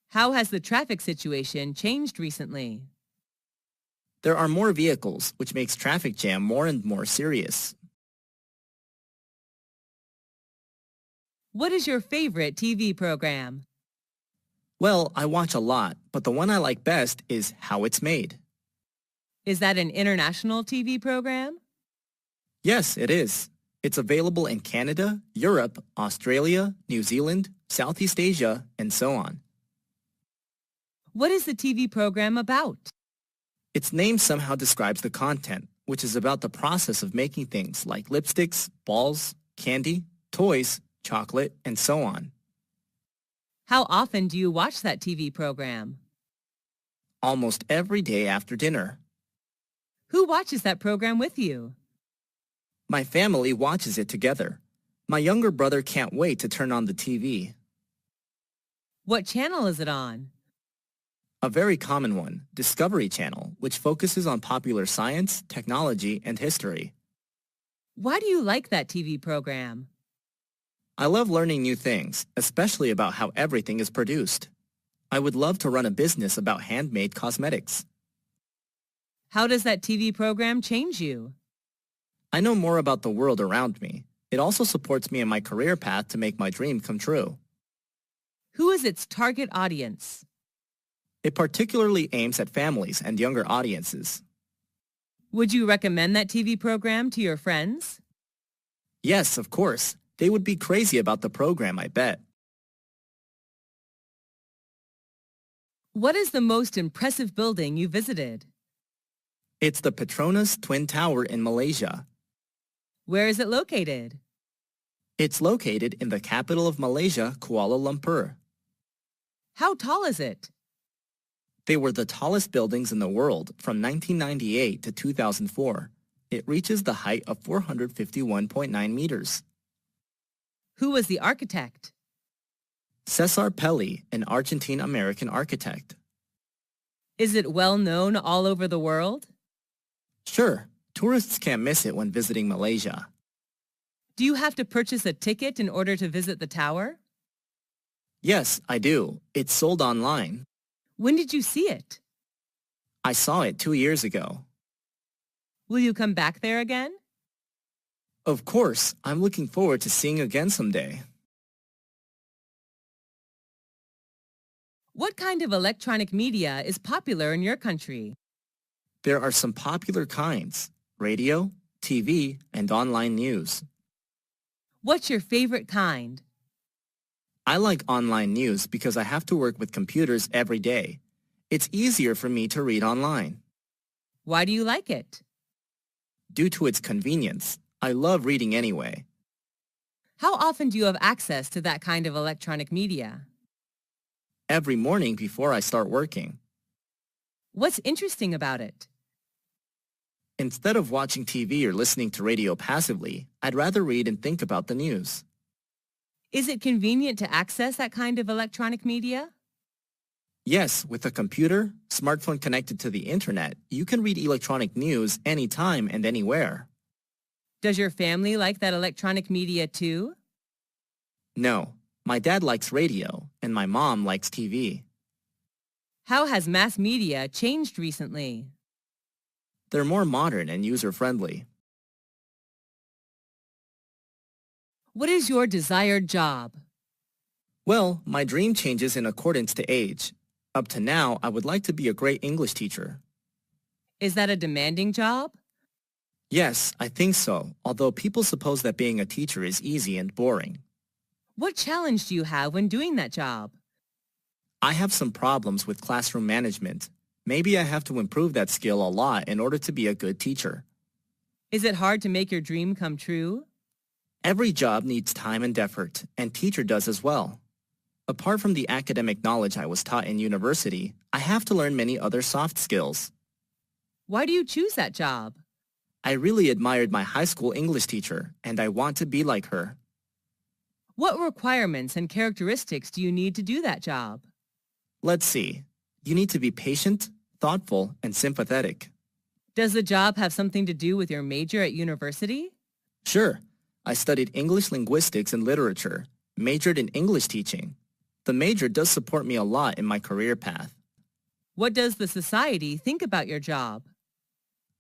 How has the traffic situation changed recently? There are more vehicles, which makes traffic jam more and more serious. What is your favorite TV program? Well, I watch a lot, but the one I like best is How It's Made. Is that an international TV program? Yes, it is. It's available in Canada, Europe, Australia, New Zealand, Southeast Asia, and so on. What is the TV program about? Its name somehow describes the content, which is about the process of making things like lipsticks, balls, candy, toys, chocolate, and so on. How often do you watch that TV program? Almost every day after dinner. Who watches that program with you? My family watches it together. My younger brother can't wait to turn on the TV. What channel is it on? A very common one, Discovery Channel, which focuses on popular science, technology, and history. Why do you like that TV program? I love learning new things, especially about how everything is produced. I would love to run a business about handmade cosmetics. How does that TV program change you? I know more about the world around me. It also supports me in my career path to make my dream come true. Who is its target audience? It particularly aims at families and younger audiences. Would you recommend that TV program to your friends? Yes, of course. They would be crazy about the program, I bet. What is the most impressive building you visited? It's the Petronas Twin Tower in Malaysia. Where is it located? It's located in the capital of Malaysia, Kuala Lumpur. How tall is it? They were the tallest buildings in the world from 1998 to 2004. It reaches the height of 451.9 meters. Who was the architect? Cesar Pelli, an Argentine-American architect. Is it well known all over the world? Sure, tourists can't miss it when visiting Malaysia. Do you have to purchase a ticket in order to visit the tower? Yes, I do. It's sold online. When did you see it? I saw it 2 years ago. Will you come back there again? Of course, I'm looking forward to seeing again someday. What kind of electronic media is popular in your country? There are some popular kinds: radio, TV, and online news. What's your favorite kind? I like online news because I have to work with computers every day. It's easier for me to read online. Why do you like it? Due to its convenience, I love reading anyway. How often do you have access to that kind of electronic media? Every morning before I start working. What's interesting about it? Instead of watching TV or listening to radio passively, I'd rather read and think about the news. Is it convenient to access that kind of electronic media? Yes, with a computer, smartphone connected to the internet, you can read electronic news anytime and anywhere. Does your family like that electronic media too? No, my dad likes radio and my mom likes TV. How has mass media changed recently? They're more modern and user-friendly. What is your desired job? Well, my dream changes in accordance to age. Up to now, I would like to be a great English teacher. Is that a demanding job? Yes, I think so, although people suppose that being a teacher is easy and boring. What challenge do you have when doing that job? I have some problems with classroom management. Maybe I have to improve that skill a lot in order to be a good teacher. Is it hard to make your dream come true? Every job needs time and effort, and teacher does as well. Apart from the academic knowledge I was taught in university, I have to learn many other soft skills. Why do you choose that job? I really admired my high school English teacher, and I want to be like her. What requirements and characteristics do you need to do that job? Let's see. You need to be patient, thoughtful, and sympathetic. Does the job have something to do with your major at university? Sure. I studied English linguistics and literature, majored in English teaching. The major does support me a lot in my career path. What does the society think about your job?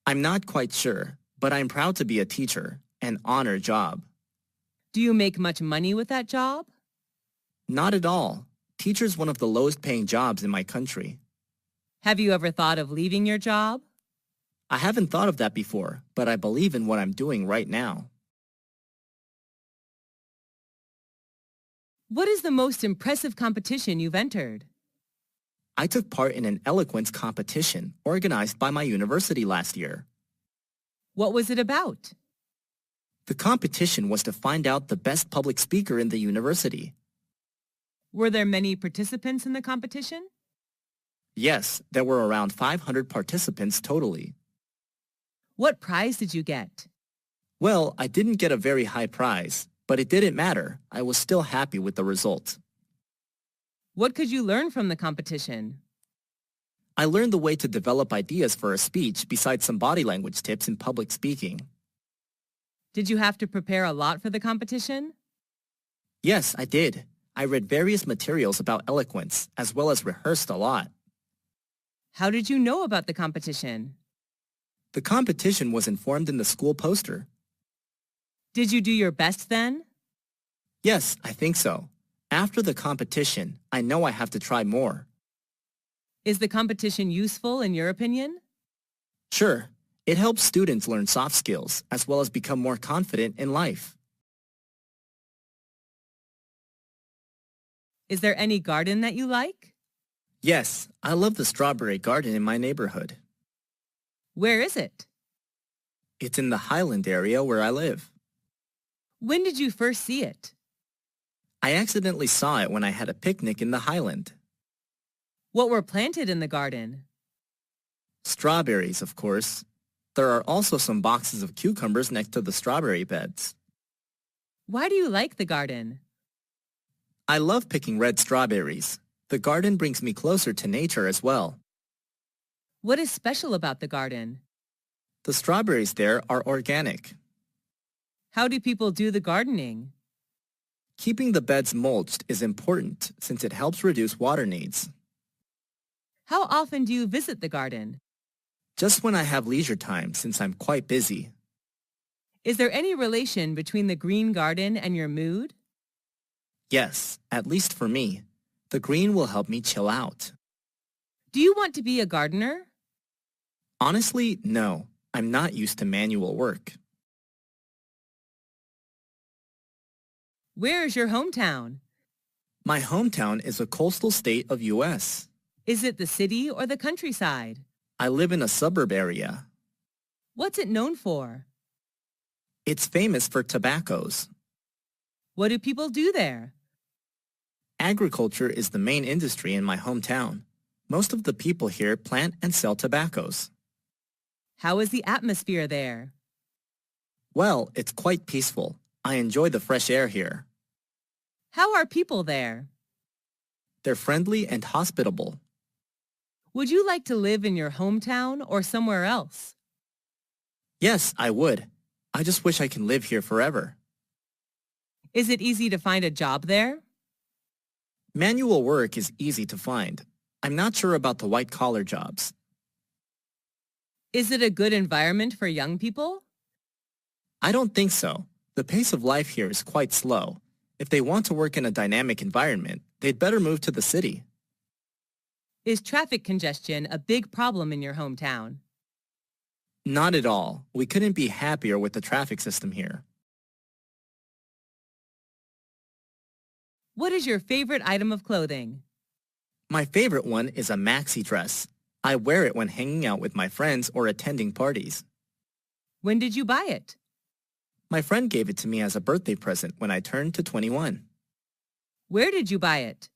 I'm not quite sure, but I'm proud to be a teacher, an honor job. Do you make much money with that job? Not at all. Teacher's one of the lowest paying jobs in my country. Have you ever thought of leaving your job? I haven't thought of that before, but I believe in what I'm doing right now. What is the most impressive competition you've entered? I took part in an eloquence competition organized by my university last year. What was it about? The competition was to find out the best public speaker in the university. Were there many participants in the competition? Yes, there were around 500 participants totally. What prize did you get? Well, I didn't get a very high prize, but it didn't matter. I was still happy with the result. What could you learn from the competition? I learned the way to develop ideas for a speech besides some body language tips in public speaking. Did you have to prepare a lot for the competition? Yes, I did. I read various materials about eloquence, as well as rehearsed a lot. How did you know about the competition? The competition was informed in the school poster. Did you do your best then? Yes, I think so. After the competition, I know I have to try more. Is the competition useful in your opinion? Sure, It helps students learn soft skills as well as become more confident in life. Is there any garden that you like? Yes, I love the strawberry garden in my neighborhood. Where is it? It's in the Highland area where I live. When did you first see it? I accidentally saw it when I had a picnic in the Highland. What were planted in the garden? Strawberries, of course. There are also some boxes of cucumbers next to the strawberry beds. Why do you like the garden? I love picking red strawberries. The garden brings me closer to nature as well. What is special about the garden? The strawberries there are organic. How do people do the gardening? Keeping the beds mulched is important since it helps reduce water needs. How often do you visit the garden? Just when I have leisure time since I'm quite busy. Is there any relation between the green garden and your mood? Yes, at least for me. The green will help me chill out. Do you want to be a gardener? Honestly, no. I'm not used to manual work. Where is your hometown? My hometown is a coastal state of U.S. Is it the city or the countryside? I live in a suburb area. What's it known for? It's famous for tobaccos. What do people do there? Agriculture is the main industry in my hometown. Most of the people here plant and sell tobaccos. How is the atmosphere there? Well, it's quite peaceful. I enjoy the fresh air here. How are people there? They're friendly and hospitable. Would you like to live in your hometown or somewhere else? Yes, I would. I just wish I can live here forever. Is it easy to find a job there? Manual work is easy to find. I'm not sure about the white-collar jobs. Is it a good environment for young people? I don't think so. The pace of life here is quite slow. If they want to work in a dynamic environment, they'd better move to the city. Is traffic congestion a big problem in your hometown? Not at all. We couldn't be happier with the traffic system here. What is your favorite item of clothing? My favorite one is a maxi dress. I wear it when hanging out with my friends or attending parties. When did you buy it? My friend gave it to me as a birthday present when I turned to 21. Where did you buy it?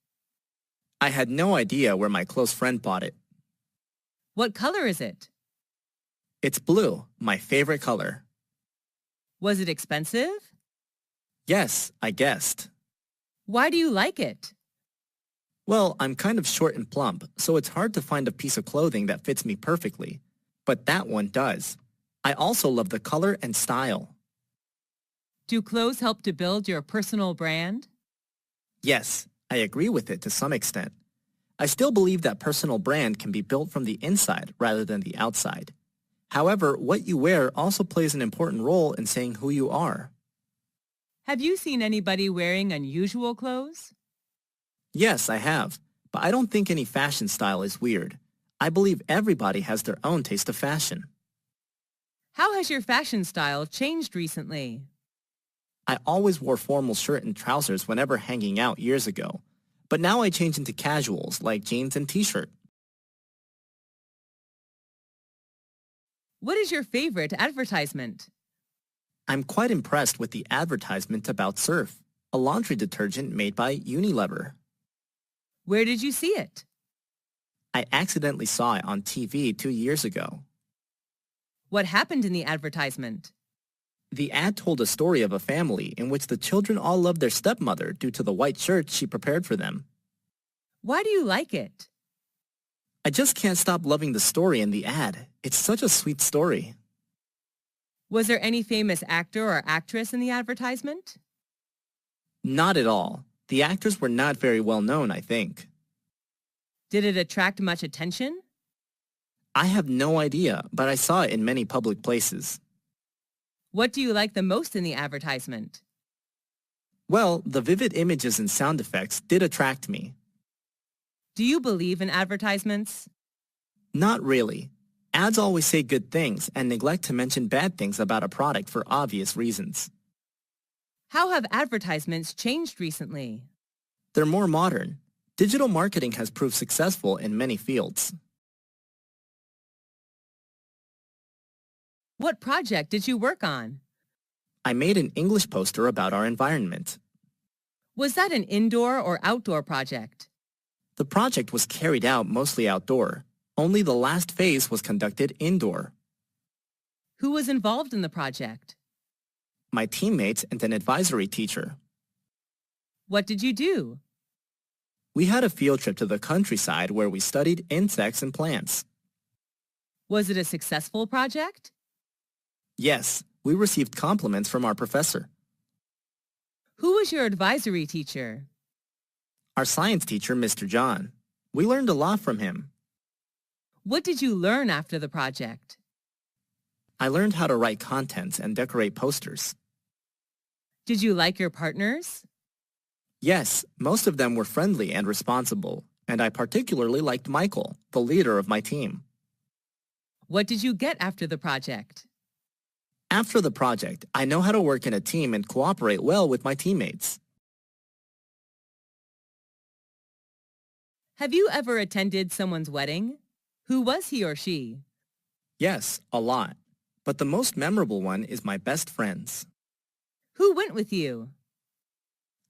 I had no idea where my close friend bought it. What color is it? It's blue, my favorite color. Was it expensive? Yes, I guessed. Why do you like it? Well, I'm kind of short and plump, so it's hard to find a piece of clothing that fits me perfectly. But that one does. I also love the color and style. Do clothes help to build your personal brand? Yes, I agree with it to some extent. I still believe that personal brand can be built from the inside rather than the outside. However, what you wear also plays an important role in saying who you are. Have you seen anybody wearing unusual clothes? Yes, I have, but I don't think any fashion style is weird. I believe everybody has their own taste of fashion. How has your fashion style changed recently? I always wore formal shirt and trousers whenever hanging out years ago, but now I change into casuals like jeans and t-shirt. What is your favorite advertisement? I'm quite impressed with the advertisement about Surf, a laundry detergent made by Unilever. Where did you see it? I accidentally saw it on TV 2 years ago. What happened in the advertisement? The ad told a story of a family in which the children all loved their stepmother due to the white shirts she prepared for them. Why do you like it? I just can't stop loving the story in the ad. It's such a sweet story. Was there any famous actor or actress in the advertisement? Not at all. The actors were not very well known, I think. Did it attract much attention? I have no idea, but I saw it in many public places. What do you like the most in the advertisement? Well, the vivid images and sound effects did attract me. Do you believe in advertisements? Not really. Ads always say good things and neglect to mention bad things about a product for obvious reasons. How have advertisements changed recently? They're more modern. Digital marketing has proved successful in many fields. What project did you work on? I made an English poster about our environment. Was that an indoor or outdoor project? The project was carried out mostly outdoor. Only the last phase was conducted indoor. Who was involved in the project? My teammates and an advisory teacher. What did you do? We had a field trip to the countryside where we studied insects and plants. Was it a successful project? Yes, we received compliments from our professor. Who was your advisory teacher? Our science teacher, Mr. John. We learned a lot from him. What did you learn after the project? I learned how to write contents and decorate posters. Did you like your partners? Yes, most of them were friendly and responsible, and I particularly liked Michael, the leader of my team. What did you get after the project? After the project, I know how to work in a team and cooperate well with my teammates. Have you ever attended someone's wedding? Who was he or she? Yes, a lot. But the most memorable one is my best friend's. Who went with you?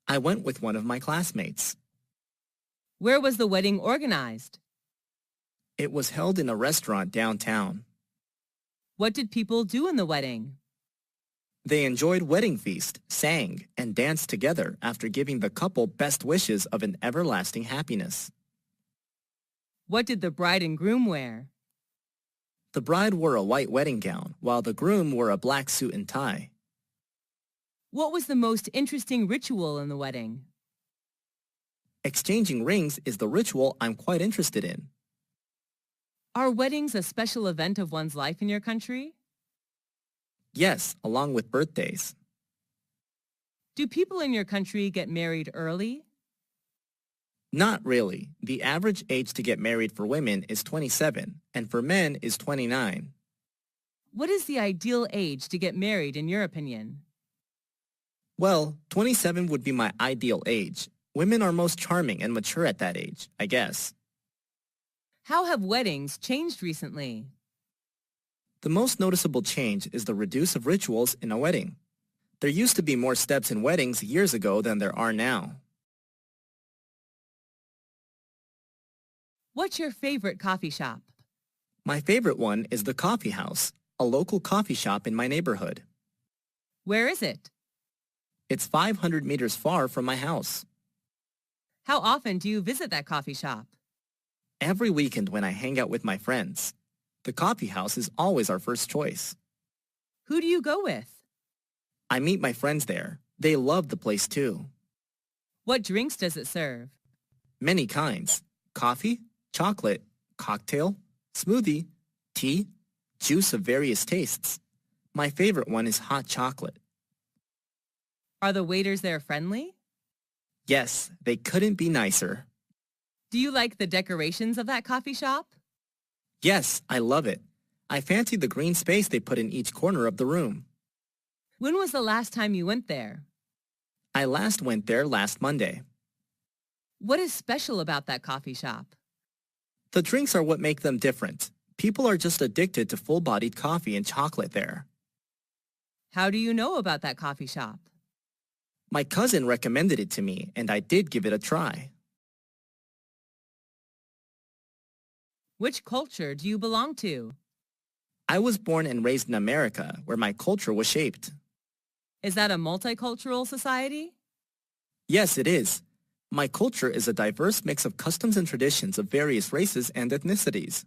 I went with one of my classmates. Where was the wedding organized? It was held in a restaurant downtown. What did people do in the wedding? They enjoyed wedding feast, sang, and danced together after giving the couple best wishes of an everlasting happiness. What did the bride and groom wear? The bride wore a white wedding gown, while the groom wore a black suit and tie. What was the most interesting ritual in the wedding? Exchanging rings is the ritual I'm quite interested in. Are weddings a special event of one's life in your country? Yes, along with birthdays. Do people in your country get married early? Not really. The average age to get married for women is 27, and for men is 29. What is the ideal age to get married in your opinion? Well, 27 would be my ideal age. Women are most charming and mature at that age, I guess. How have weddings changed recently? The most noticeable change is the reduce of rituals in a wedding. There used to be more steps in weddings years ago than there are now. What's your favorite coffee shop? My favorite one is the Coffee House, a local coffee shop in my neighborhood. Where is it? It's 500 meters far from my house. How often do you visit that coffee shop? Every weekend when I hang out with my friends. The coffee house is always our first choice. Who do you go with? I meet my friends there. They love the place too. What drinks does it serve? Many kinds. Coffee, chocolate, cocktail, smoothie, tea, juice of various tastes. My favorite one is hot chocolate. Are the waiters there friendly? Yes, they couldn't be nicer. Do you like the decorations of that coffee shop? Yes, I love it. I fancy the green space they put in each corner of the room. When was the last time you went there? I last went there last Monday. What is special about that coffee shop? The drinks are what make them different. People are just addicted to full-bodied coffee and chocolate there. How do you know about that coffee shop? My cousin recommended it to me, and I did give it a try. Which culture do you belong to? I was born and raised in America, where my culture was shaped. Is that a multicultural society? Yes, it is. My culture is a diverse mix of customs and traditions of various races and ethnicities.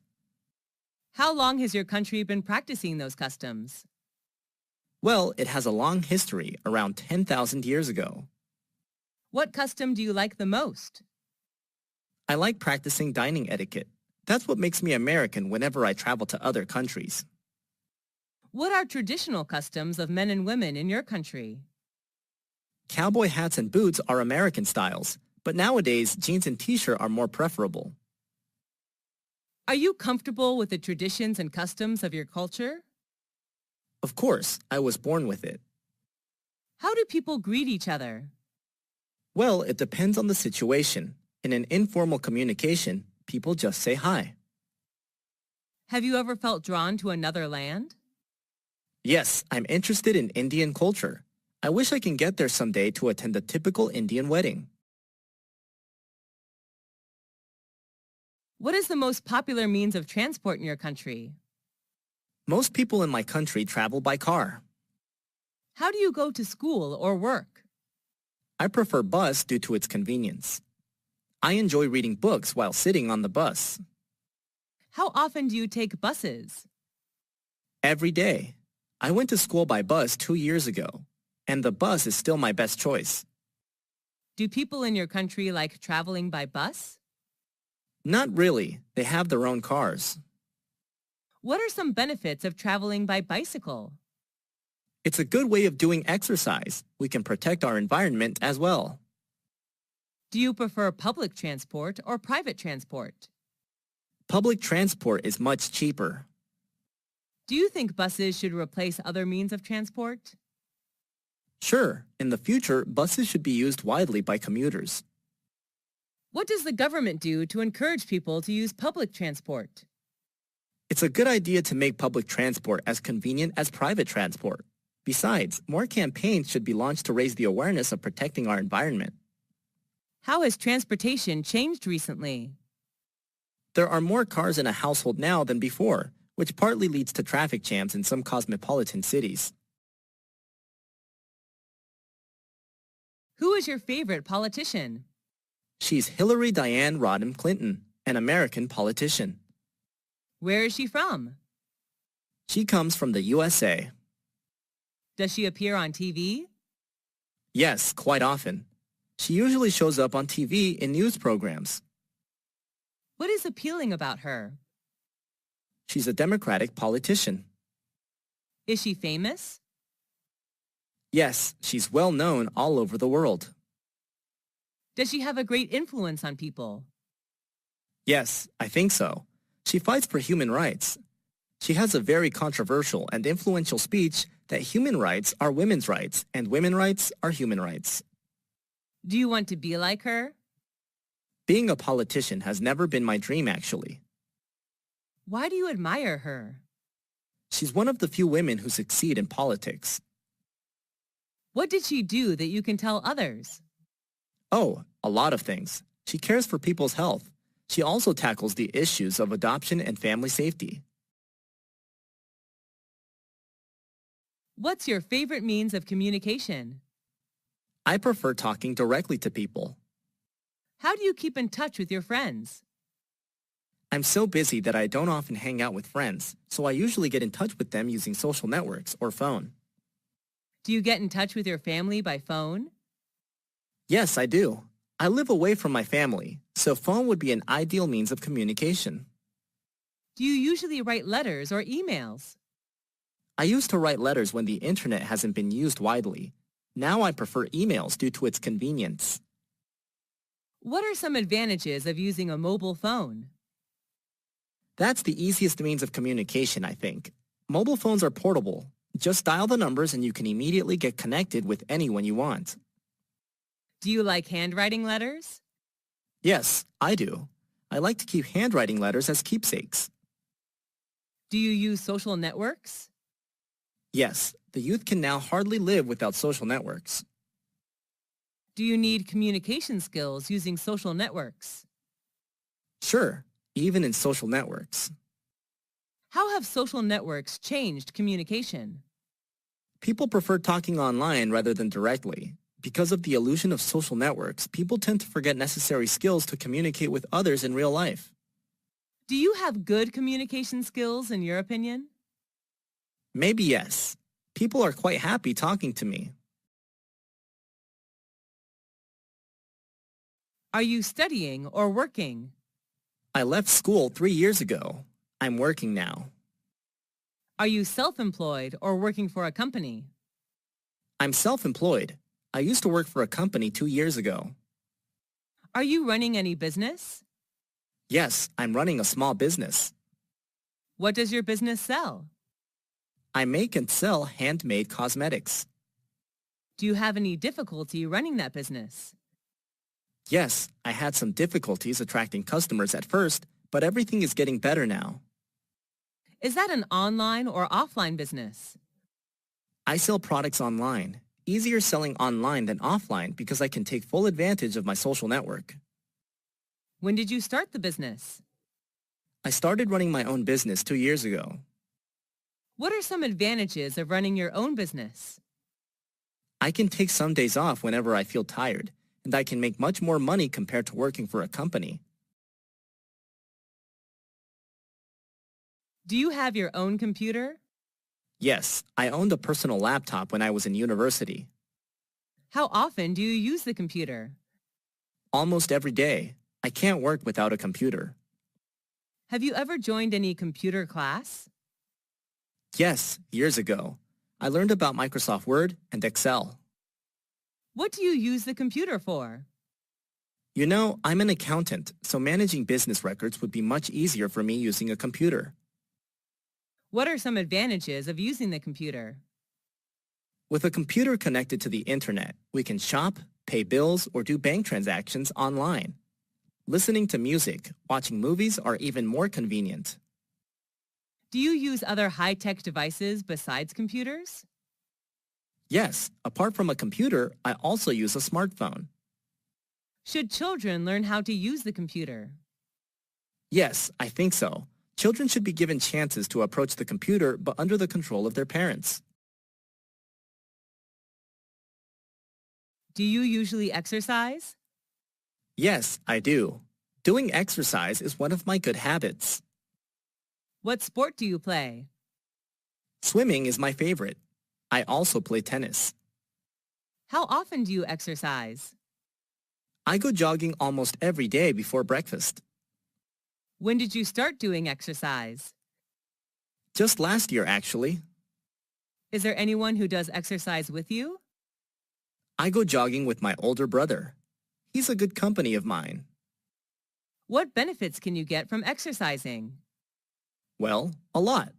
How long has your country been practicing those customs? Well, it has a long history, around 10,000 years ago. What custom do you like the most? I like practicing dining etiquette. That's what makes me American whenever I travel to other countries. What are traditional customs of men and women in your country? Cowboy hats and boots are American styles, but nowadays jeans and t-shirt are more preferable. Are you comfortable with the traditions and customs of your culture? Of course, I was born with it. How do people greet each other? Well, it depends on the situation. In an informal communication, people just say hi. Have you ever felt drawn to another land? Yes, I'm interested in Indian culture. I wish I can get there someday to attend a typical Indian wedding. What is the most popular means of transport in your country? Most people in my country travel by car. How do you go to school or work? I prefer bus due to its convenience. I enjoy reading books while sitting on the bus. How often do you take buses? Every day. I went to school by bus 2 years ago, and the bus is still my best choice. Do people in your country like traveling by bus? Not really. They have their own cars. What are some benefits of traveling by bicycle? It's a good way of doing exercise. We can protect our environment as well. Do you prefer public transport or private transport? Public transport is much cheaper. Do you think buses should replace other means of transport? Sure, in the future, buses should be used widely by commuters. What does the government do to encourage people to use public transport? It's a good idea to make public transport as convenient as private transport. Besides, more campaigns should be launched to raise the awareness of protecting our environment. How has transportation changed recently? There are more cars in a household now than before, which partly leads to traffic jams in some cosmopolitan cities. Who is your favorite politician? She's Hillary Diane Rodham Clinton, an American politician. Where is she from? She comes from the USA. Does she appear on TV? Yes, quite often. She usually shows up on TV in news programs. What is appealing about her? She's a Democratic politician. Is she famous? Yes, she's well known all over the world. Does she have a great influence on people? Yes, I think so. She fights for human rights. She has a very controversial and influential speech that human rights are women's rights and women's rights are human rights. Do you want to be like her? Being a politician has never been my dream, actually. Why do you admire her? She's one of the few women who succeed in politics. What did she do that you can tell others? Oh, a lot of things. She cares for people's health. She also tackles the issues of adoption and family safety. What's your favorite means of communication? I prefer talking directly to people. How do you keep in touch with your friends? I'm so busy that I don't often hang out with friends, so I usually get in touch with them using social networks or phone. Do you get in touch with your family by phone? Yes, I do. I live away from my family, so phone would be an ideal means of communication. Do you usually write letters or emails? I used to write letters when the internet hasn't been used widely. Now I prefer emails due to its convenience. What are some advantages of using a mobile phone? That's the easiest means of communication, I think. Mobile phones are portable. Just dial the numbers and you can immediately get connected with anyone you want. Do you like handwriting letters? Yes, I do. I like to keep handwriting letters as keepsakes. Do you use social networks? Yes, the youth can now hardly live without social networks. Do you need communication skills using social networks? Sure, even in social networks. How have social networks changed communication? People prefer talking online rather than directly. Because of the illusion of social networks, people tend to forget necessary skills to communicate with others in real life. Do you have good communication skills in your opinion? Maybe yes. People are quite happy talking to me. Are you studying or working? I left school 3 years ago. I'm working now. Are you self-employed or working for a company? I'm self-employed. I used to work for a company 2 years ago. Are you running any business? Yes, I'm running a small business. What does your business sell? I make and sell handmade cosmetics. Do you have any difficulty running that business? Yes, I had some difficulties attracting customers at first, but everything is getting better now. Is that an online or offline business? I sell products online. Easier selling online than offline because I can take full advantage of my social network. When did you start the business? I started running my own business 2 years ago. What are some advantages of running your own business? I can take some days off whenever I feel tired, and I can make much more money compared to working for a company. Do you have your own computer? Yes, I owned a personal laptop when I was in university. How often do you use the computer? Almost every day. I can't work without a computer. Have you ever joined any computer class? Yes, years ago. I learned about Microsoft Word and Excel. What do you use the computer for? You know, I'm an accountant, so managing business records would be much easier for me using a computer. What are some advantages of using the computer? With a computer connected to the internet, we can shop, pay bills, or do bank transactions online. Listening to music, watching movies are even more convenient. Do you use other high-tech devices besides computers? Yes, apart from a computer, I also use a smartphone. Should children learn how to use the computer? Yes, I think so. Children should be given chances to approach the computer, but under the control of their parents. Do you usually exercise? Yes, I do. Doing exercise is one of my good habits. What sport do you play? Swimming is my favorite. I also play tennis. How often do you exercise? I go jogging almost every day before breakfast. When did you start doing exercise? Just last year, actually. Is there anyone who does exercise with you? I go jogging with my older brother. He's a good company of mine. What benefits can you get from exercising? Well, a lot.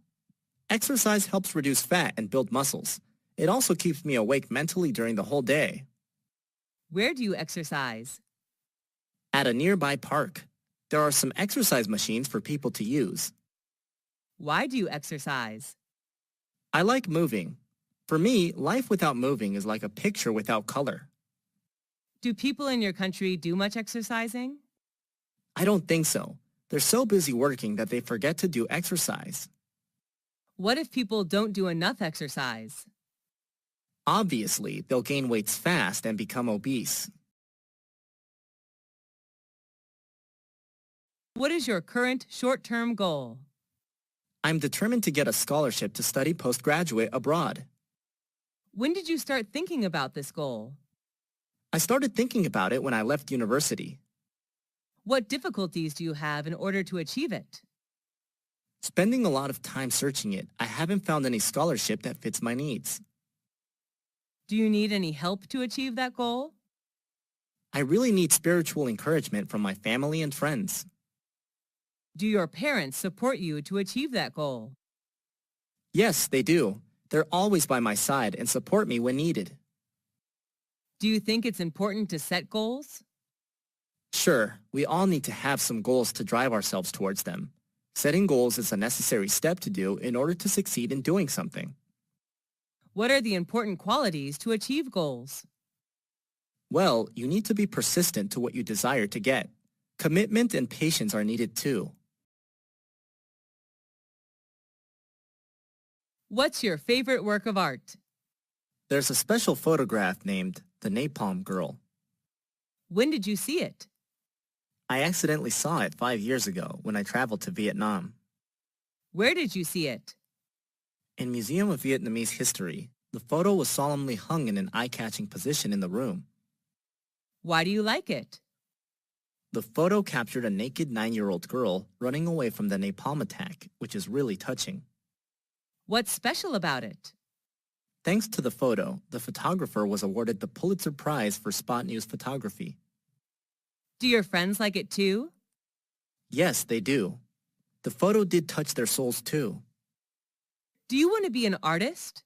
Exercise helps reduce fat and build muscles. It also keeps me awake mentally during the whole day. Where do you exercise? At a nearby park, there are some exercise machines for people to use. Why do you exercise? I like moving. For me, life without moving is like a picture without color. Do people in your country do much exercising? I don't think so. They're so busy working that they forget to do exercise. What if people don't do enough exercise? Obviously, they'll gain weight fast and become obese. What is your current short-term goal? I'm determined to get a scholarship to study postgraduate abroad. When did you start thinking about this goal? I started thinking about it when I left university. What difficulties do you have in order to achieve it? Spending a lot of time searching it, I haven't found any scholarship that fits my needs. Do you need any help to achieve that goal? I really need spiritual encouragement from my family and friends. Do your parents support you to achieve that goal? Yes, they do. They're always by my side and support me when needed. Do you think it's important to set goals? Sure, we all need to have some goals to drive ourselves towards them. Setting goals is a necessary step to do in order to succeed in doing something. What are the important qualities to achieve goals? Well, you need to be persistent to what you desire to get. Commitment and patience are needed too. What's your favorite work of art? There's a special photograph named The Napalm Girl. When did you see it? I accidentally saw it 5 years ago when I traveled to Vietnam. Where did you see it? In Museum of Vietnamese History, the photo was solemnly hung in an eye-catching position in the room. Why do you like it? The photo captured a naked 9-year-old girl running away from the napalm attack, which is really touching. What's special about it? Thanks to the photo, the photographer was awarded the Pulitzer Prize for spot news photography. Do your friends like it too? Yes, they do. The photo did touch their souls too. Do you want to be an artist?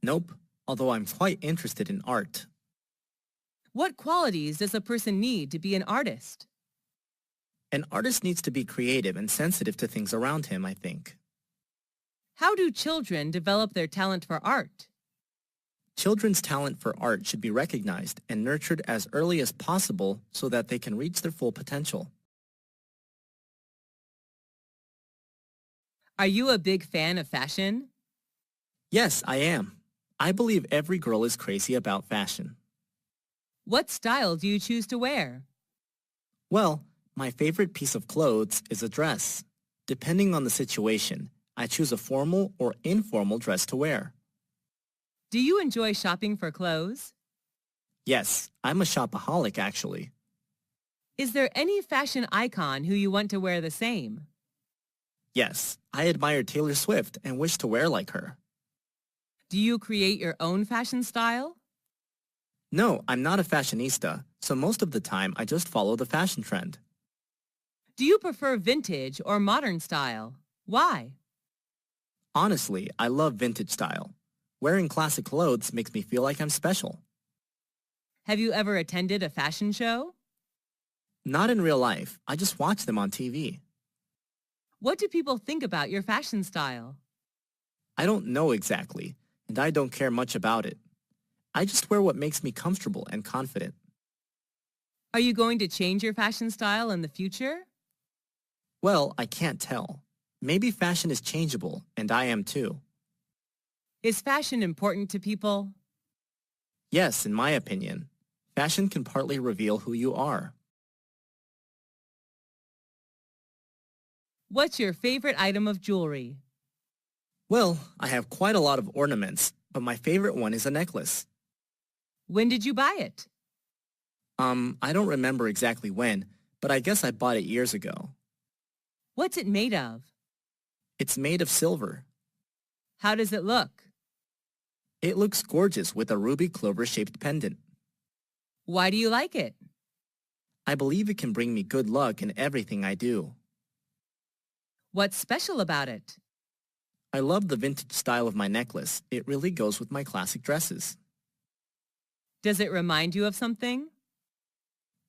Nope, although I'm quite interested in art. What qualities does a person need to be an artist? An artist needs to be creative and sensitive to things around him, I think. How do children develop their talent for art? Children's talent for art should be recognized and nurtured as early as possible so that they can reach their full potential. Are you a big fan of fashion? Yes, I am. I believe every girl is crazy about fashion. What style do you choose to wear? Well, my favorite piece of clothes is a dress. Depending on the situation, I choose a formal or informal dress to wear. Do you enjoy shopping for clothes? Yes, I'm a shopaholic actually. Is there any fashion icon who you want to wear the same? Yes, I admire Taylor Swift and wish to wear like her. Do you create your own fashion style? No, I'm not a fashionista, so most of the time I just follow the fashion trend. Do you prefer vintage or modern style? Why? Honestly, I love vintage style. Wearing classic clothes makes me feel like I'm special. Have you ever attended a fashion show? Not in real life, I just watch them on TV. What do people think about your fashion style? I don't know exactly, and I don't care much about it. I just wear what makes me comfortable and confident. Are you going to change your fashion style in the future? Well, I can't tell. Maybe fashion is changeable, and I am too. Is fashion important to people? Yes, in my opinion. Fashion can partly reveal who you are. What's your favorite item of jewelry? Well, I have quite a lot of ornaments, but my favorite one is a necklace. When did you buy it? I don't remember exactly when, but I guess I bought it years ago. What's it made of? It's made of silver. How does it look? It looks gorgeous with a ruby clover-shaped pendant. Why do you like it? I believe it can bring me good luck in everything I do. What's special about it? I love the vintage style of my necklace. It really goes with my classic dresses. Does it remind you of something?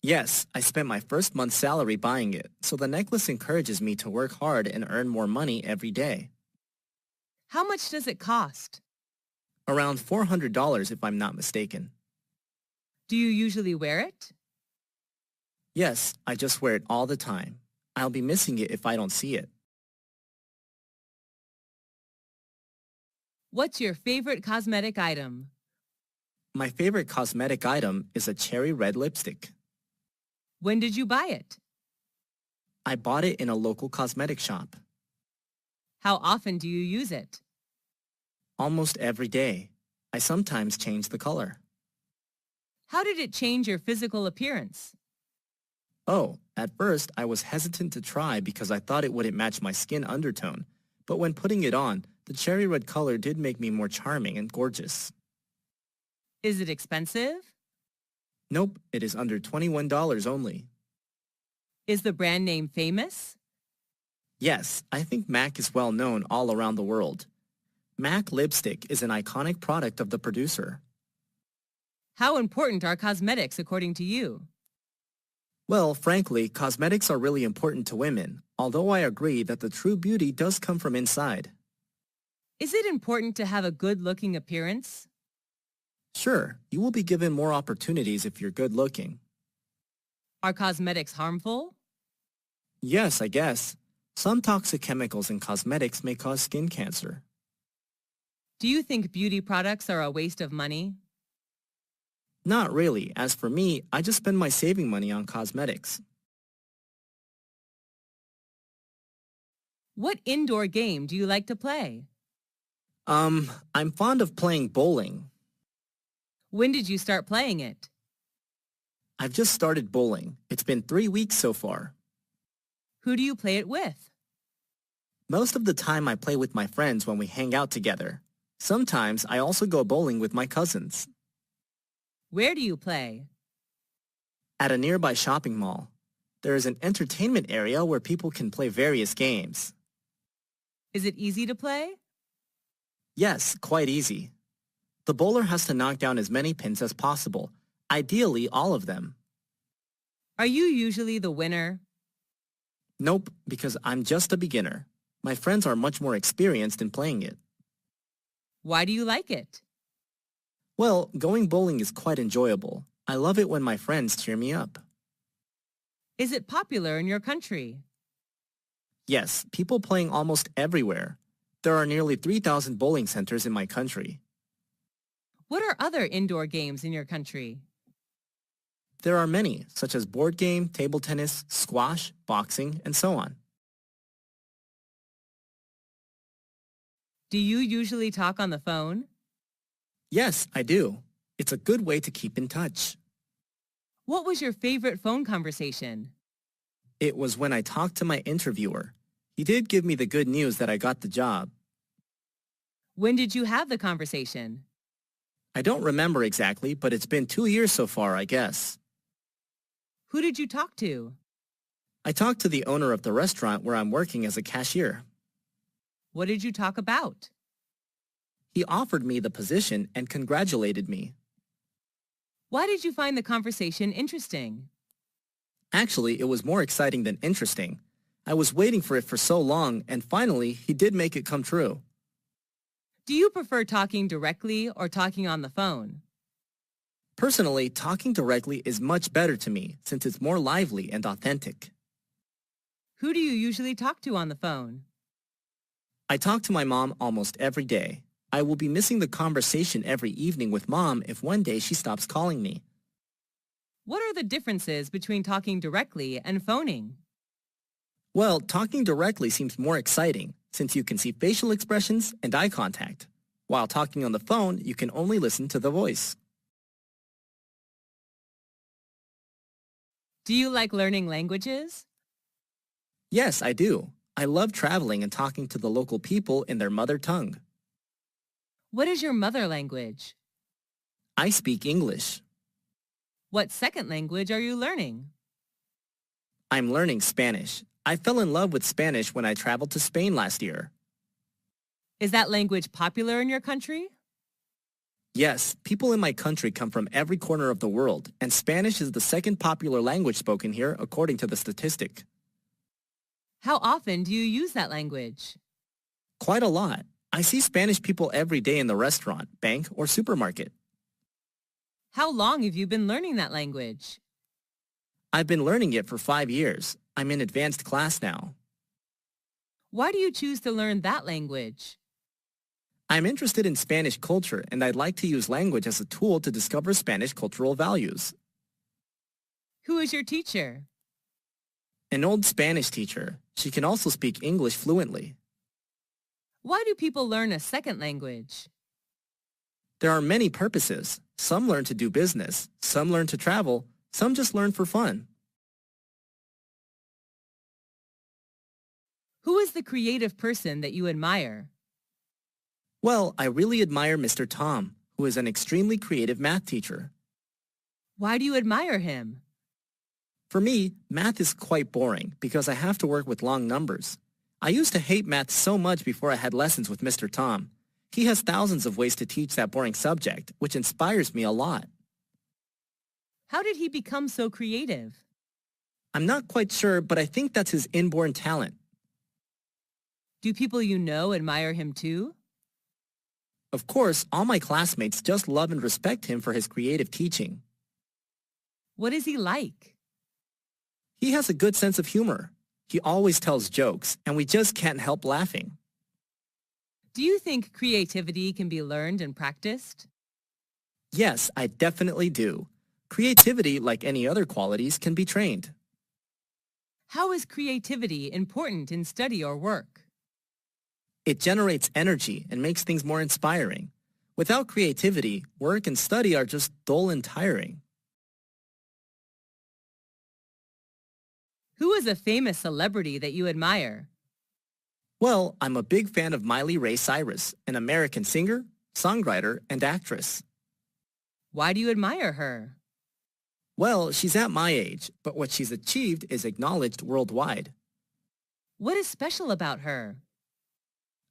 Yes, I spent my first month's salary buying it, so the necklace encourages me to work hard and earn more money every day. How much does it cost? Around $400 if I'm not mistaken. Do you usually wear it? Yes, I just wear it all the time. I'll be missing it if I don't see it. What's your favorite cosmetic item? My favorite cosmetic item is a cherry red lipstick. When did you buy it? I bought it in a local cosmetic shop. How often do you use it? Almost every day. I sometimes change the color. How did it change your physical appearance? Oh, at first I was hesitant to try because I thought it wouldn't match my skin undertone, but when putting it on, the cherry red color did make me more charming and gorgeous. Is it expensive? Nope, it is under $21 only. Is the brand name famous? Yes, I think MAC is well known all around the world. MAC lipstick is an iconic product of the producer. How important are cosmetics according to you? Well, frankly, cosmetics are really important to women, although I agree that the true beauty does come from inside. Is it important to have a good-looking appearance? Sure, you will be given more opportunities if you're good looking. Are cosmetics harmful? Yes, I guess. Some toxic chemicals in cosmetics may cause skin cancer. Do you think beauty products are a waste of money? Not really. As for me, I just spend my saving money on cosmetics. What indoor game do you like to play? I'm fond of playing bowling. When did you start playing it? I've just started bowling. It's been 3 weeks so far. Who do you play it with? Most of the time I play with my friends when we hang out together. Sometimes I also go bowling with my cousins. Where do you play? At a nearby shopping mall. there is an entertainment area where people can play various games. Is it easy to play? Yes, quite easy. The bowler has to knock down as many pins as possible, ideally all of them. Are you usually the winner? Nope, because I'm just a beginner. My friends are much more experienced in playing it. Why do you like it? Well, going bowling is quite enjoyable. I love it when my friends cheer me up. Is it popular in your country? Yes, people playing almost everywhere. There are nearly 3,000 bowling centers in my country. What are other indoor games in your country? There are many, such as board game, table tennis, squash, boxing, and so on. Do you usually talk on the phone? Yes, I do. It's a good way to keep in touch. What was your favorite phone conversation? It was when I talked to my interviewer. He did give me the good news that I got the job. When did you have the conversation? I don't remember exactly, but it's been 2 years so far, I guess. Who did you talk to? I talked to the owner of the restaurant where I'm working as a cashier. What did you talk about? He offered me the position and congratulated me. Why did you find the conversation interesting? Actually, it was more exciting than interesting. I was waiting for it for so long, and finally, he did make it come true. Do you prefer talking directly or talking on the phone? Personally, talking directly is much better to me since it's more lively and authentic. Who do you usually talk to on the phone? I talk to my mom almost every day. I will be missing the conversation every evening with Mom if one day she stops calling me. What are the differences between talking directly and phoning? Well, talking directly seems more exciting since you can see facial expressions and eye contact. While talking on the phone, you can only listen to the voice. Do you like learning languages? Yes, I do. I love traveling and talking to the local people in their mother tongue. What is your mother language? I speak English. What second language are you learning? I'm learning Spanish. I fell in love with Spanish when I traveled to Spain last year. Is that language popular in your country? Yes, people in my country come from every corner of the world, and Spanish is the second popular language spoken here according to the statistic. How often do you use that language? Quite a lot. I see Spanish people every day in the restaurant, bank, or supermarket. How long have you been learning that language? I've been learning it for 5 years. I'm in advanced class now. Why do you choose to learn that language? I'm interested in Spanish culture, and I'd like to use language as a tool to discover Spanish cultural values. Who is your teacher? An old Spanish teacher. She can also speak English fluently. Why do people learn a second language? There are many purposes. Some learn to do business, some learn to travel, some just learn for fun. Who is the creative person that you admire? Well, I really admire Mr. Tom, who is an extremely creative math teacher. Why do you admire him? For me, math is quite boring because I have to work with long numbers. I used to hate math so much before I had lessons with Mr. Tom. He has thousands of ways to teach that boring subject, which inspires me a lot. How did he become so creative? I'm not quite sure, but I think that's his inborn talent. Do people you know admire him too? Of course, all my classmates just love and respect him for his creative teaching. What is he like? He has a good sense of humor. He always tells jokes, and we just can't help laughing. Do you think creativity can be learned and practiced? Yes, I definitely do. Creativity, like any other qualities, can be trained. How is creativity important in study or work? It generates energy and makes things more inspiring. Without creativity, work and study are just dull and tiring. Who is a famous celebrity that you admire? Well, I'm a big fan of Miley Ray Cyrus, an American singer, songwriter, and actress. Why do you admire her? Well, she's at my age, but what she's achieved is acknowledged worldwide. What is special about her?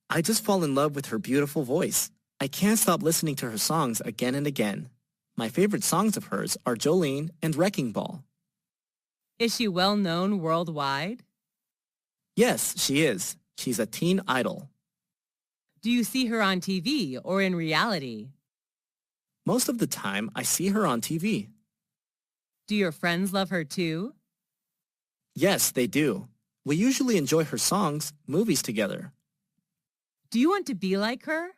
I just fall in love with her beautiful voice. I can't stop listening to her songs again and again. My favorite songs of hers are Jolene and Wrecking Ball. Is she well known worldwide? Yes, she is. She's a teen idol. Do you see her on TV or in reality? Most of the time, I see her on TV. Do your friends love her too? Yes, they do. We usually enjoy her songs, movies together. Do you want to be like her?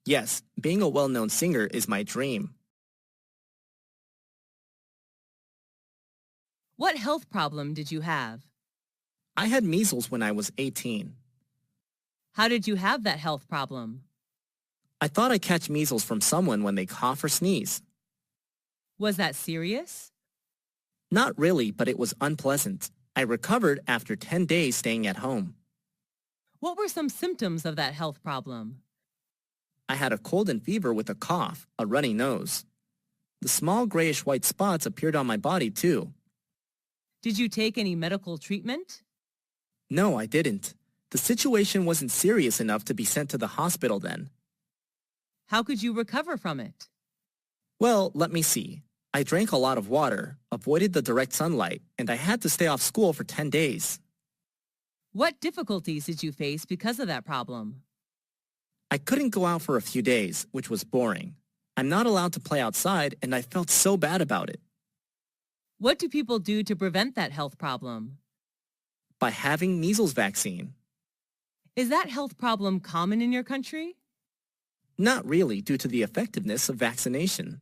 Yes, being a well-known singer is my dream. What health problem did you have? I had measles when I was 18. How did you have that health problem? I thought I'd catch measles from someone when they cough or sneeze. Was that serious? Not really, but it was unpleasant. I recovered after 10 days staying at home. What were some symptoms of that health problem? I had a cold and fever with a cough, a runny nose. The small grayish-white spots appeared on my body too. Did you take any medical treatment? No, I didn't. The situation wasn't serious enough to be sent to the hospital then. How could you recover from it? Well, let me see. I drank a lot of water, avoided the direct sunlight, and I had to stay off school for 10 days. What difficulties did you face because of that problem? I couldn't go out for a few days, which was boring. I'm not allowed to play outside, and I felt so bad about it. What do people do to prevent that health problem? By having measles vaccine. Is that health problem common in your country? Not really, due to the effectiveness of vaccination.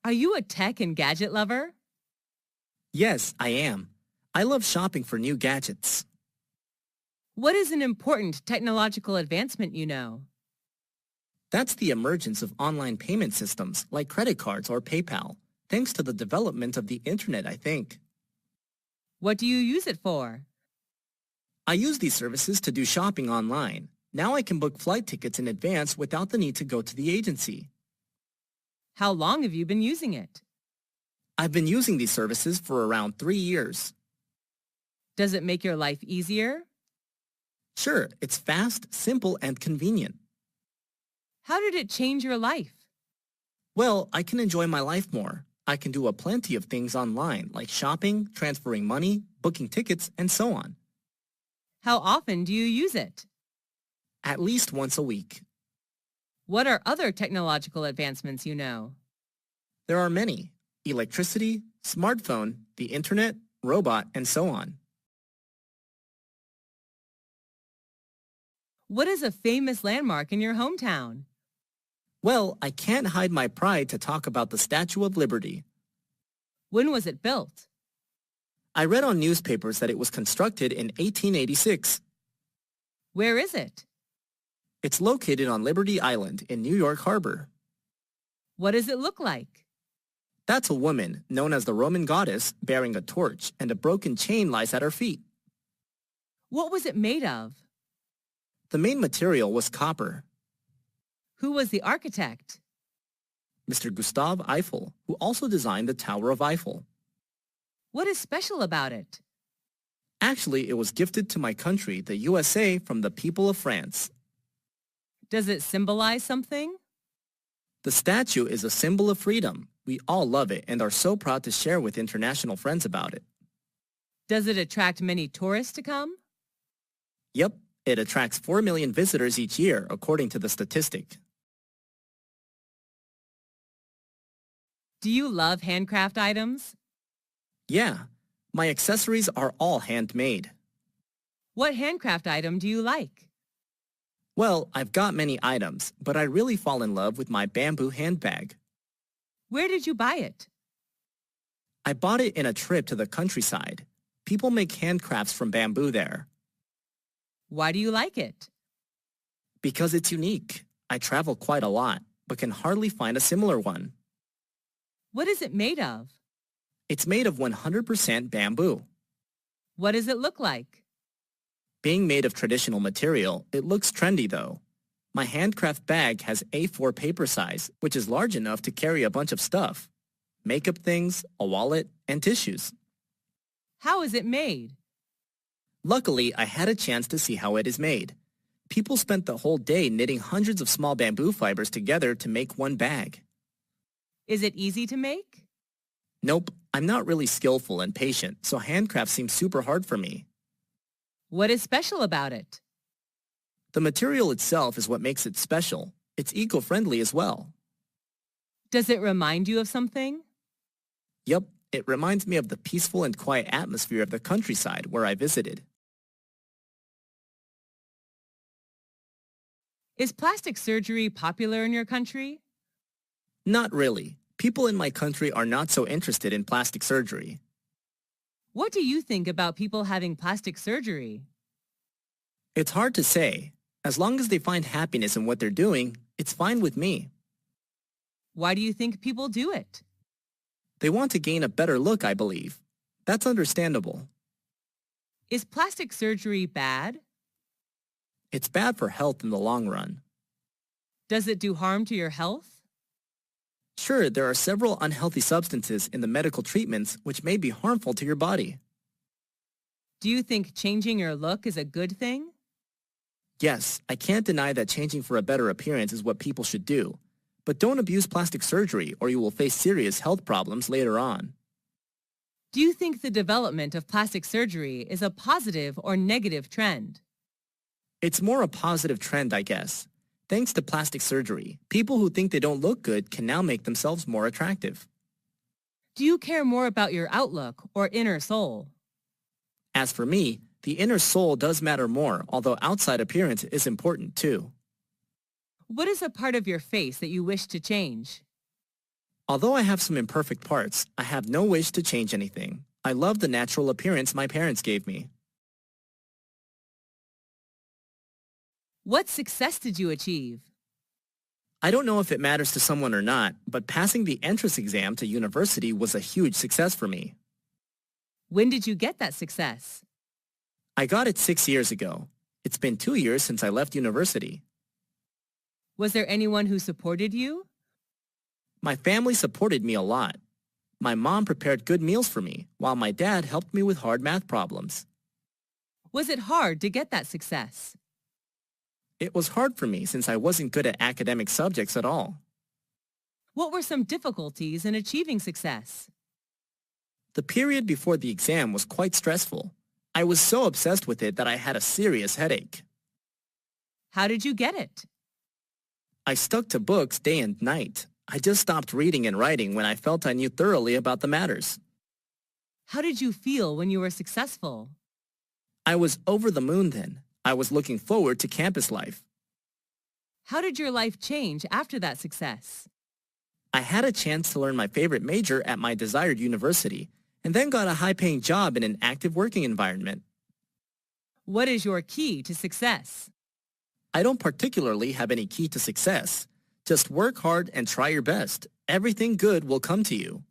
Are you a tech and gadget lover? Yes, I am. I love shopping for new gadgets. What is an important technological advancement you know? That's the emergence of online payment systems like credit cards or PayPal, thanks to the development of the internet, I think. What do you use it for? I use these services to do shopping online. Now I can book flight tickets in advance without the need to go to the agency. How long have you been using it? I've been using these services for around 3 years. Does it make your life easier? Sure, it's fast, simple, and convenient. How did it change your life? Well, I can enjoy my life more. I can do a plenty of things online, like shopping, transferring money, booking tickets, and so on. How often do you use it? At least once a week. What are other technological advancements you know? There are many. Electricity, smartphone, the internet, robot, and so on. What is a famous landmark in your hometown? Well, I can't hide my pride to talk about the Statue of Liberty. When was it built? I read on newspapers that it was constructed in 1886. Where is it? It's located on Liberty Island in New York Harbor. What does it look like? That's a woman, known as the Roman goddess, bearing a torch, and a broken chain lies at her feet. What was it made of? The main material was copper. Who was the architect? Mr. Gustave Eiffel, who also designed the Tower of Eiffel. What is special about it? Actually, it was gifted to my country, the USA, from the people of France. Does it symbolize something? The statue is a symbol of freedom. We all love it and are so proud to share with international friends about it. Does it attract many tourists to come? Yep, it attracts 4 million visitors each year, according to the statistic. Do you love handcraft items? Yeah, my accessories are all handmade. What handcraft item do you like? Well, I've got many items, but I really fall in love with my bamboo handbag. Where did you buy it? I bought it in a trip to the countryside. People make handcrafts from bamboo there. Why do you like it? Because it's unique. I travel quite a lot, but can hardly find a similar one. What is it made of? It's made of 100% bamboo. What does it look like? Being made of traditional material, it looks trendy though. My handcraft bag has A4 paper size, which is large enough to carry a bunch of stuff. Makeup things, a wallet, and tissues. How is it made? Luckily, I had a chance to see how it is made. People spent the whole day knitting hundreds of small bamboo fibers together to make one bag. Is it easy to make? Nope, I'm not really skillful and patient, so handcraft seems super hard for me. What is special about it? The material itself is what makes it special. It's eco-friendly as well. Does it remind you of something? Yup, it reminds me of the peaceful and quiet atmosphere of the countryside where I visited. Is plastic surgery popular in your country? Not really. People in my country are not so interested in plastic surgery. What do you think about people having plastic surgery? It's hard to say. As long as they find happiness in what they're doing, it's fine with me. Why do you think people do it? They want to gain a better look, I believe. That's understandable. Is plastic surgery bad? It's bad for health in the long run. Does it do harm to your health? Sure, there are several unhealthy substances in the medical treatments which may be harmful to your body. Do you think changing your look is a good thing? Yes, I can't deny that changing for a better appearance is what people should do. But don't abuse plastic surgery or you will face serious health problems later on. Do you think the development of plastic surgery is a positive or negative trend? It's more a positive trend, I guess. Thanks to plastic surgery, people who think they don't look good can now make themselves more attractive. Do you care more about your outlook or inner soul? As for me, the inner soul does matter more, although outside appearance is important too. What is a part of your face that you wish to change? Although I have some imperfect parts, I have no wish to change anything. I love the natural appearance my parents gave me. What success did you achieve? I don't know if it matters to someone or not, but passing the entrance exam to university was a huge success for me. When did you get that success? I got it 6 years ago. It's been 2 years since I left university. Was there anyone who supported you? My family supported me a lot. My mom prepared good meals for me, while my dad helped me with hard math problems. Was it hard to get that success? It was hard for me since I wasn't good at academic subjects at all. What were some difficulties in achieving success? The period before the exam was quite stressful. I was so obsessed with it that I had a serious headache. How did you get it? I stuck to books day and night. I just stopped reading and writing when I felt I knew thoroughly about the matters. How did you feel when you were successful? I was over the moon then. I was looking forward to campus life. How did your life change after that success? I had a chance to learn my favorite major at my desired university, and then got a high-paying job in an active working environment. What is your key to success? I don't particularly have any key to success. Just work hard and try your best. Everything good will come to you.